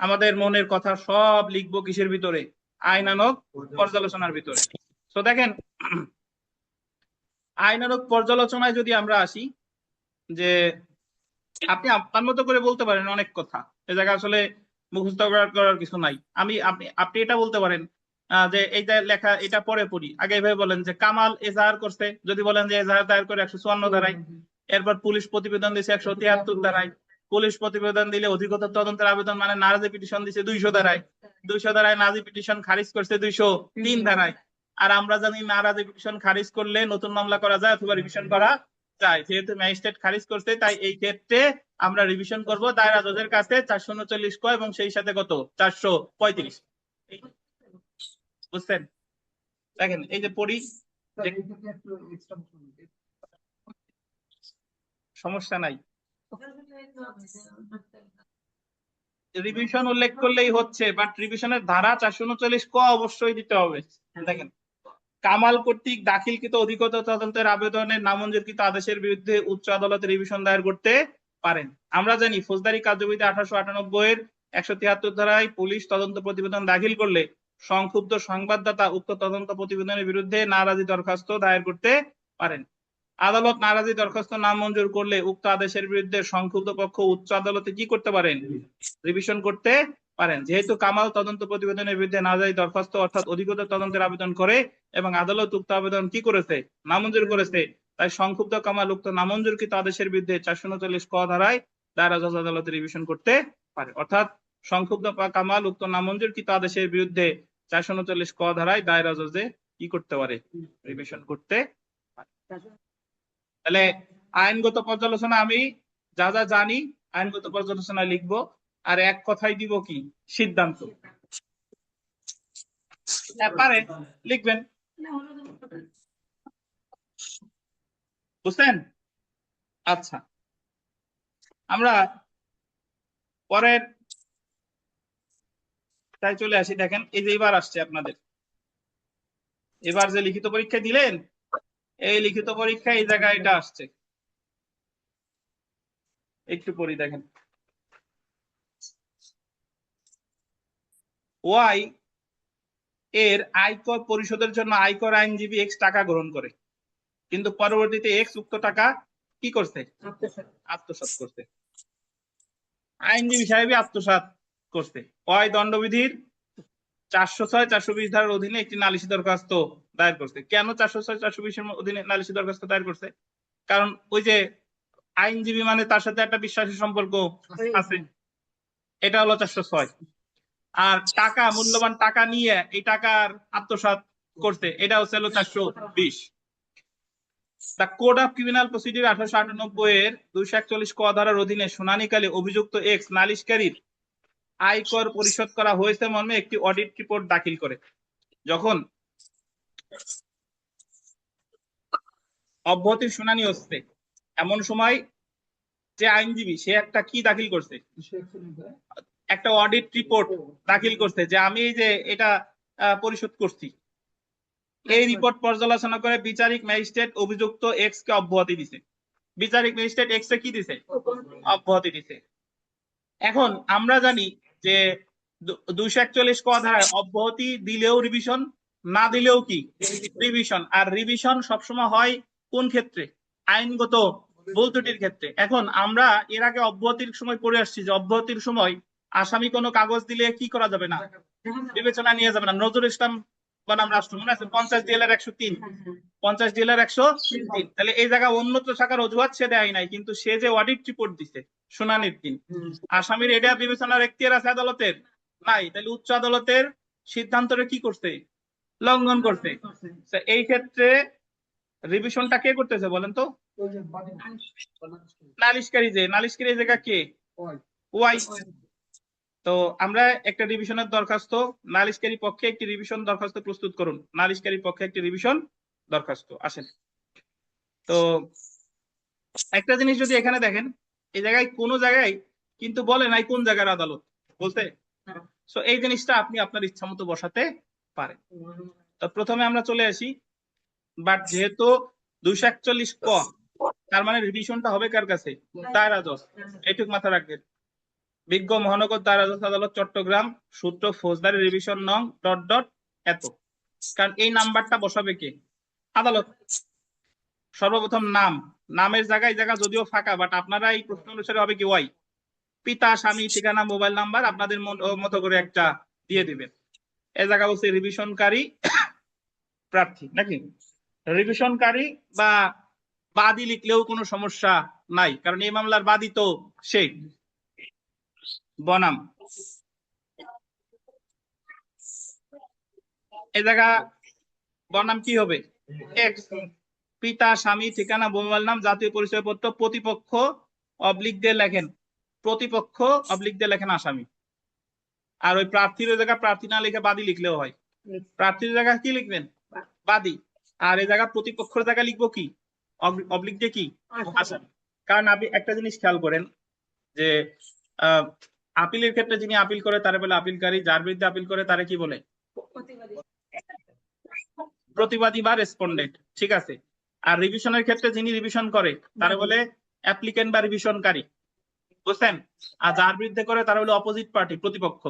আমাদের মনের কথা সব লিখবো কিসের ভিতরে? আইনানুগ পর্যালোচনার ভিতরে। তো দেখেন, আইনানুগ পর্যালোচনায় যদি আমরা আসি, যে আপনি আপনার মতো করে বলতে পারেন অনেক কথা, এ জায়গায় আসলে মুখস্থ করার কিছু নাই। আপনি এটা বলতে পারেন যে এই যে লেখা এটা পরে পড়ি, আগে এভাবে বলেন যে কামাল এজাহার করছে, যদি বলেন যে এজাহার দায়ের করে 154 ধারায়, এরপর পুলিশ প্রতিবেদন দিয়েছে 173 ধারায়, পুলিশ প্রতিবেদন দিলে অধিকতর তদন্তের আবেদন মানে নারাজি পিটিশন দিছে 200 ধারায়, 200 ধারায় নারাজি পিটিশন খারিজ করছে 203 ধারায়। আর আমরা জানি নারাজি পিটিশন খারিজ করলে নতুন মামলা করা যায় অথবা রিভিশন করা যায়। যেহেতু ম্যাজিস্ট্রেট খারিজ করছে তাই এই ক্ষেত্রে আমরা রিভিশন করব দায়রা জজের কাছে 439 ক এবং সেই সাথে কত 435। বুঝছেন? দেখেন এই যে পড়ি, সমস্যা নাই, রিভিশন উল্লেখ করলেই হচ্ছে, বাট রিভিশনের ধারা 439 ক অবশ্যই দিতে হবে। দেখেন, কামাল কর্তৃক দাখিলকৃত অধিকতর তদন্তের আবেদনের নামঞ্জুরকৃত আদেশের বিরুদ্ধে উচ্চ আদালতে রিভিশন দায়ের করতে পারেন। আমরা জানি ফৌজদারি কার্যবিধি 1898 এর 173 ধারায় পুলিশ তদন্ত প্রতিবেদন দাখিল করলে সংক্ষুব্ধ সংবাদদাতা উক্ত তদন্ত প্রতিবেদনের বিরুদ্ধে নারাজি দরখাস্ত দায়ের করতে পারেন। আদালত নারাজি দরখাস্ত নামঞ্জুর করলে উক্ত আদেশের বিরুদ্ধে সংক্ষুব্ধ পক্ষ উচ্চ আদালতে কি করতে পারেন? রিভিশন করতে পারেন। যেহেতু কামাল তদন্ত প্রতিবেদনের বিরুদ্ধে নাজারি দরখাস্ত অর্থাৎ অধিকতর তদন্তের আবেদন করে এবং আদালত উক্ত আবেদন কি করেছে, নামঞ্জুর করেছে, তাই সংক্ষুব্ধ কামাল উক্ত নামঞ্জুরকৃত আদেশের বিরুদ্ধে 439 ক ধারায় দায়রা জজ আদালতে রিভিশন করতে পারে। অর্থাৎ সংক্ষুব্ধ কামাল উক্ত নামঞ্জুরকৃত আদেশের বিরুদ্ধে 439 ক ধারায় দায়রা জজে কি করতে পারে, রিভিশন করতে পারে। তাহলে আইনগত পর্যালোচনা আমি যা যা জানি আইনগত পর্যালোচনা লিখবো, আর এক কথাই দিব কি, সিদ্ধান্ত। পারে লিখবেন, বুঝছেন? আচ্ছা, আমরা পরের তাই চলে আসি। দেখেন এই যে এবার আসছে আপনাদের, এবার যে লিখিত পরীক্ষা দিলেন, এই লিখিত পরীক্ষা এই জায়গায় এটা আসছে, একটু পড়ি দেখেন। ওয়াই এর আয়কর পরিশোধের জন্য আয়কর আইনজীবী এক্স টাকা গ্রহণ করে, কিন্তু পরবর্তীতে এক্স উক্ত টাকা কি করছে, আত্মসাৎ করছে। আইনজীবী সাহেবই আত্মসাৎ করছে। ওয়াই দণ্ডবিধির 406 420 ধারার অধীনে একটি নালিশি দরখাস্ত দায়ের করছে। কেন 406 420 এর অধীনে নালিশি দরখাস্ত দায়ের করছে? কারণ ওই যে আইনজীবী মানে তার সাথে একটা বিশ্বাসী সম্পর্ক আছে, এটা হলো 406। আর টাকা, মূল্যবান টাকা নিয়ে এই টাকার আত্মসাৎ করতে, এটা হচ্ছে 420। The code of criminal procedure 1898 এর 241 ক ধারার অধীনে শুনানিকালে অভিযুক্ত এক্স নালিশকারীর আয়কর পরিশোধ করা হয়েছে মর্মে একটি অডিট রিপোর্ট দাখিল করে। যখন অব্যাহতির শুনানি হচ্ছে এমন সময় যে আইনজীবী সে একটা কি দাখিল করছে, একটা অডিট রিপোর্ট দাখিল করছে যে আমি এই যে এটা পরিশোধ করছি। এই রিপোর্ট পর্যালোচনা করে বিচারিক ম্যাজিস্ট্রেট অভিযুক্ত এক্স কে অব্যাহতি দিছে। বিচারিক ম্যাজিস্ট্রেট এক্স এ কি দিছে, অব্যাহতি দিছে। এখন আমরা জানি যে 241 ক ধারায় অব্যাহতি দিলেও রিভিশন, না দিলেও কি রিভিশন। আর রিভিশন সবসময় হয় কোন ক্ষেত্রে, আইনগত ভুল ত্রুটির ক্ষেত্রে। এখন আমরা এর আগে অব্যাহতির সময় পড়ে আসছি যে অব্যাহতির সময় আসামি কোনো কাগজ দিলে কি করা যাবে না, বিবেচনা নিয়ে যাবে না। নজরুল ইসলাম বনাম রাষ্ট্র, মনে আছে 50 ডিএল 103, 50 ডিএল 103। তাহলে এই জায়গা অন্যত্র থাকার অজুহাত সে দেয় নাই, কিন্তু সে যে অডিট রিপোর্ট দিছে শুনানির দিন, আসামির এটা বিবেচনার এখতিয়ার আছে আদালতের নাই, তাহলে উচ্চ আদালতের সিদ্ধান্তরে কি করছে, লঙ্ঘন করছে। এই ক্ষেত্রে রিভিশনটা কে করতেছে বলেন তো, নালিশকারী। যে নালিশকারী এই জায়গা কে, ওয়াই। তো আমরা একটা রিভিশনের দরখাস্ত, নালিশকারী পক্ষে একটি রিভিশন দরখাস্ত প্রস্তুত করুন। নালিশকারী পক্ষে একটি রিভিশন দরখাস্ত আসেন। তো একটা জিনিস যদি এখানে দেখেন, এই জায়গায় কোনো জায়গায় কিন্তু বলে নাই কোন জায়গার আদালত বলতে। সো এই জিনিসটা আপনি আপনার ইচ্ছা মতো বসাতে পারেন। তো প্রথমে আমরা চলে আসি, বাট যেহেতু 241 ক, তার মানে রিভিশনটা হবে কার কাছে, দায়রা জজ। এইটুক মাথা রাখবেন। বিজ্ঞ মহানগর দায়রা জজ আদালত চট্টগ্রাম, সূত্র ফৌজদারি রিভিশন নং ... এত। কারণ এই নাম্বারটা বসাবে কে, আদালত। সর্বপ্রথম নাম, নামের জায়গায় জায়গা যদিও ফাঁকা, বাট আপনারা এই প্রশ্ন অনুসারে হবে কি ওয়াই, পিতা, স্বামী, ঠিকানা, মোবাইল নাম্বার আপনাদের মতো করে একটা দিয়ে দিবেন। এই জায়গা বলছে রিভিশনকারী প্রার্থী, নাকি রিভিশনকারী বা বাদী লিখলেও কোনো সমস্যা নাই, কারণ এই মামলার বাদী তো সেই বনাম। এই জায়গা বনাম কি হবে, এক্স। পিতা, স্বামী, ঠিকানা, মোবাইল নাম, জাতীয় পরিচয়পত্র, প্রতিপক্ষ অবলিক দিয়ে লেখেন, প্রতিপক্ষ অবলিক দিয়ে লেখেন আসামি। আর ওই প্রার্থীর জায়গা প্রার্থী না লিখে বাদী লিখলেও হয়। প্রার্থীর জায়গা কি লিখবেন, বাদী। আর এই জায়গা প্রতিপক্ষের জায়গা লিখবো কি, অবলিক দিয়ে কি, আসামি। কারণ আপনি একটা জিনিস খেয়াল করেন যে আপিলের ক্ষেত্রে যিনি আপিল করে তারে বলে আপিলকারী, যার বিরুদ্ধে আপিল করে তারে কি বলে, প্রতিবাদী বা রেসপন্ডেন্ট, ঠিক আছে। আর রিভিশনের ক্ষেত্রে যিনি রিভিশন করে তারা বলে অ্যাপ্লিকেন্ট বা রিভিশনকারী, বুঝছেন। আর যার বিরুদ্ধে করে তারা হলো অপোজিট পার্টি, প্রতিপক্ষ।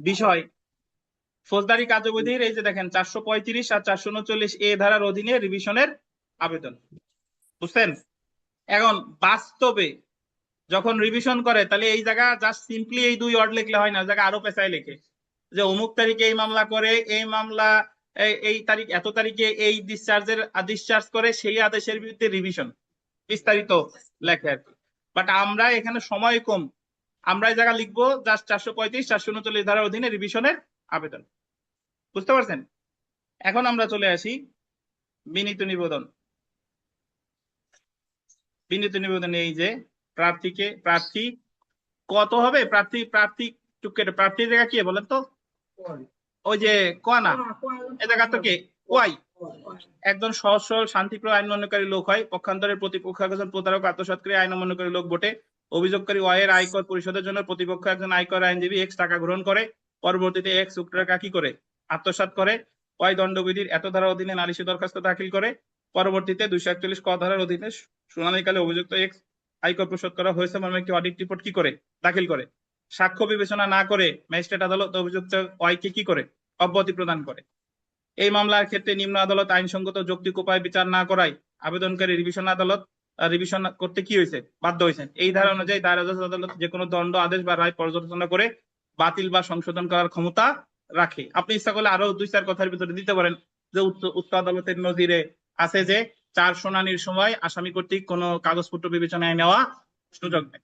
বিষয় ফৌজদারি কার্যবিধির এই যে দেখেন 435 আর 439 এ ধারার অধীনে রিভিশনের আবেদন, বুঝছেন। এখন বাস্তবে যখন রিভিশন করে তাহলে এই জায়গা জাস্ট সিম্পলি এই 2 ওয়ার্ড লিখলে হয় না, জায়গা আরো পেঁচায় লেখে যে অমুক তারিখে এই মামলা করে, এই মামলা এই তারিখ এত তারিখে এই ডিসচার্জ করে, সেই আদেশের বিরুদ্ধে রিভিশন, বিস্তারিত লেখে আর কি। বাট আমরা এখানে সময় কম, আমরা এই জায়গা লিখবো জাস্ট 435 439 ধারার অধীনে রিভিশনের আবেদন। বুঝতে পারছেন? এখন আমরা চলে আসি বিনীত নিবেদন। বিনীত নিবেদনে এই যে প্রার্থী কত হবে, প্রার্থীর জায়গা কি বলেন তো, ওই যে কনা এই জায়গা তো কে ওয়াই, একজন সহজ সরল শান্তিপ্রিয় আইন অমান্যকারী লোক হয়, পক্ষান্তরের প্রতিপক্ষ একজন প্রতারক আত্মসাৎকারী আইন অমান্যকারী লোক বটে। অভিযোগকারী ওয়াই এর আয়কর পরিশোধের জন্য প্রতিপক্ষ একজন আয়কর আইনজীবী এক্স টাকা গ্রহণ করে, পরবর্তীতে এক্স উক্ত টাকা কি করে আত্মসাৎ করে। ওয়াই দণ্ডবিধির এত ধারার অধীনে নালিশি দরখাস্ত দাখিল করে, পরবর্তীতে 241 ক ধারার অধীনে শুনানিকালে অভিযুক্ত এক্স আয়কর পরিশোধ করা হয়েছে মর্মে একটি অডিট রিপোর্ট কি করে দাখিল করে। সাক্ষ্য বিবেচনা না করে ম্যাজিস্ট্রেট আদালত অভিযুক্ত ওয়াই কে কি করে অব্যাহতি প্রদান করে। এই মামলার ক্ষেত্রে নিম্ন আদালত আইনসঙ্গত যৌক্তিক উপায় বিচার না করায় আবেদনকারী রিভিশন আদালত রিভিশন করতে কি হয়েছে বাধ্য হয়েছেন। এই ধারা অনুযায়ী দায়রা জজ আদালত যে কোনো দণ্ড আদেশ বা রায় পর্যালোচনা করে বাতিল বা সংশোধন করার ক্ষমতা রাখে। আপনি ইচ্ছা করলে আরো 2-4 কথার ভিতরে দিতে পারেন যে উচ্চ আদালতের নজিরে আছে যে 4 শুনানির সময় আসামি কর্তৃক কোনো কাগজপত্র বিবেচনায় নেওয়া সুযোগ নেই।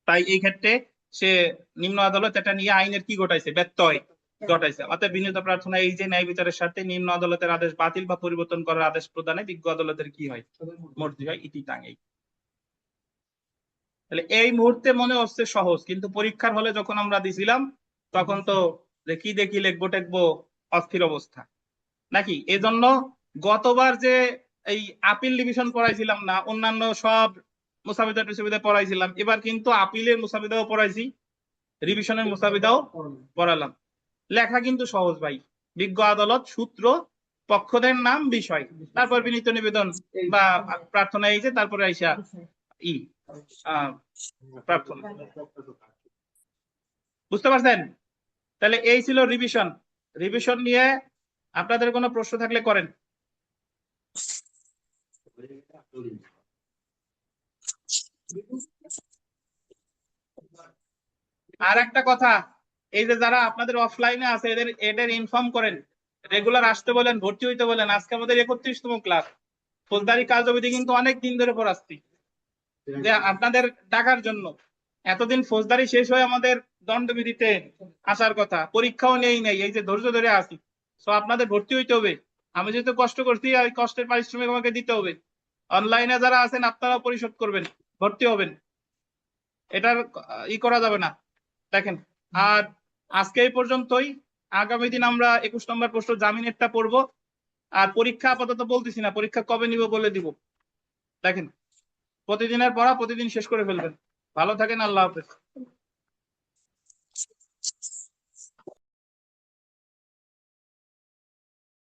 তাই এই ক্ষেত্রে সে নিম্ন আদালত এটা নিয়ে আইনের কি ঘটাইছে, ব্যত্যয় ঘটাইছে। অতএব বিনীত প্রার্থনা এই যে ন্যায় বিচারের সাথে নিম্ন আদালতের আদেশ বাতিল বা পরিবর্তন করার আদেশ প্রদানে বিজ্ঞ আদালতের কি হয়, মর্জি হয়, ইতি টাঙেই। তাহলে এই মুহূর্তে মনে হচ্ছে সহজ, কিন্তু পরীক্ষার হলে যখন আমরা দিছিলাম তখন তো কি দেখি লিখবো টেকবো অস্থির অবস্থা নাকি। এজন্য গতবার যে এই আপিল ডিভিশন পড়াইছিলাম না, অন্যান্য সব মুসাবিদা টুসাবিদা পড়াইছিলাম, এবার কিন্তু আপিলের মুসাবিদাও পড়াইছি, রিভিশনের মুসাবিদাও পড়ালাম। লেখা কিন্তু সহজ ভাই, বিজ্ঞ আদালত সূত্র পক্ষদের নাম বিষয় তারপর বিনীত নিবেদন বা প্রার্থনা এই যে তারপরে আইসা প্রার্থনা। বুঝতে পারছেন? তাহলে এই ছিল রিভিশন নিয়ে আপনাদের কোনো প্রশ্ন থাকলে করেন। আর একটা কথা, এই যে যারা আপনাদের অফলাইনে আছে এদের ইনফর্ম করেন, রেগুলার আসতে বলেন, ভর্তি হইতে বলেন। আজকে আমাদের 31তম ক্লাস, ফৌজদারি কার্যবিধি কিন্তু অনেক দিন ধরে পড়াচ্ছি যে আপনাদের ডাকার জন্য। এতদিন ফৌজদারি শেষ হয়ে আমাদের দণ্ডবিধিতে আসার কথা, পরীক্ষাও নেই এই যে ধৈর্য ধরে আসি। সো আপনাদের ভর্তি হইতে হবে, আমি যেহেতু কষ্ট করছি ওই কষ্টের পারিশ্রমিক আমাকে দিতে হবে। অনলাইনে যারা আছেন আপনারাও পরিশোধ করবেন, ভর্তি হবেন, এটার করা যাবে না। দেখেন, আর আজকে এই পর্যন্তই। আগামী দিন আমরা 21 নম্বর প্রশ্ন জামিনেরটা পড়বো। আর পরীক্ষা আপাতত বলতেছি না, পরীক্ষা কবে নিব বলে দিব। দেখেন, প্রতিদিনের পড়া প্রতিদিন শেষ করে ফেলবেন। ভালো থাকেন, আল্লাহ হাফেজ।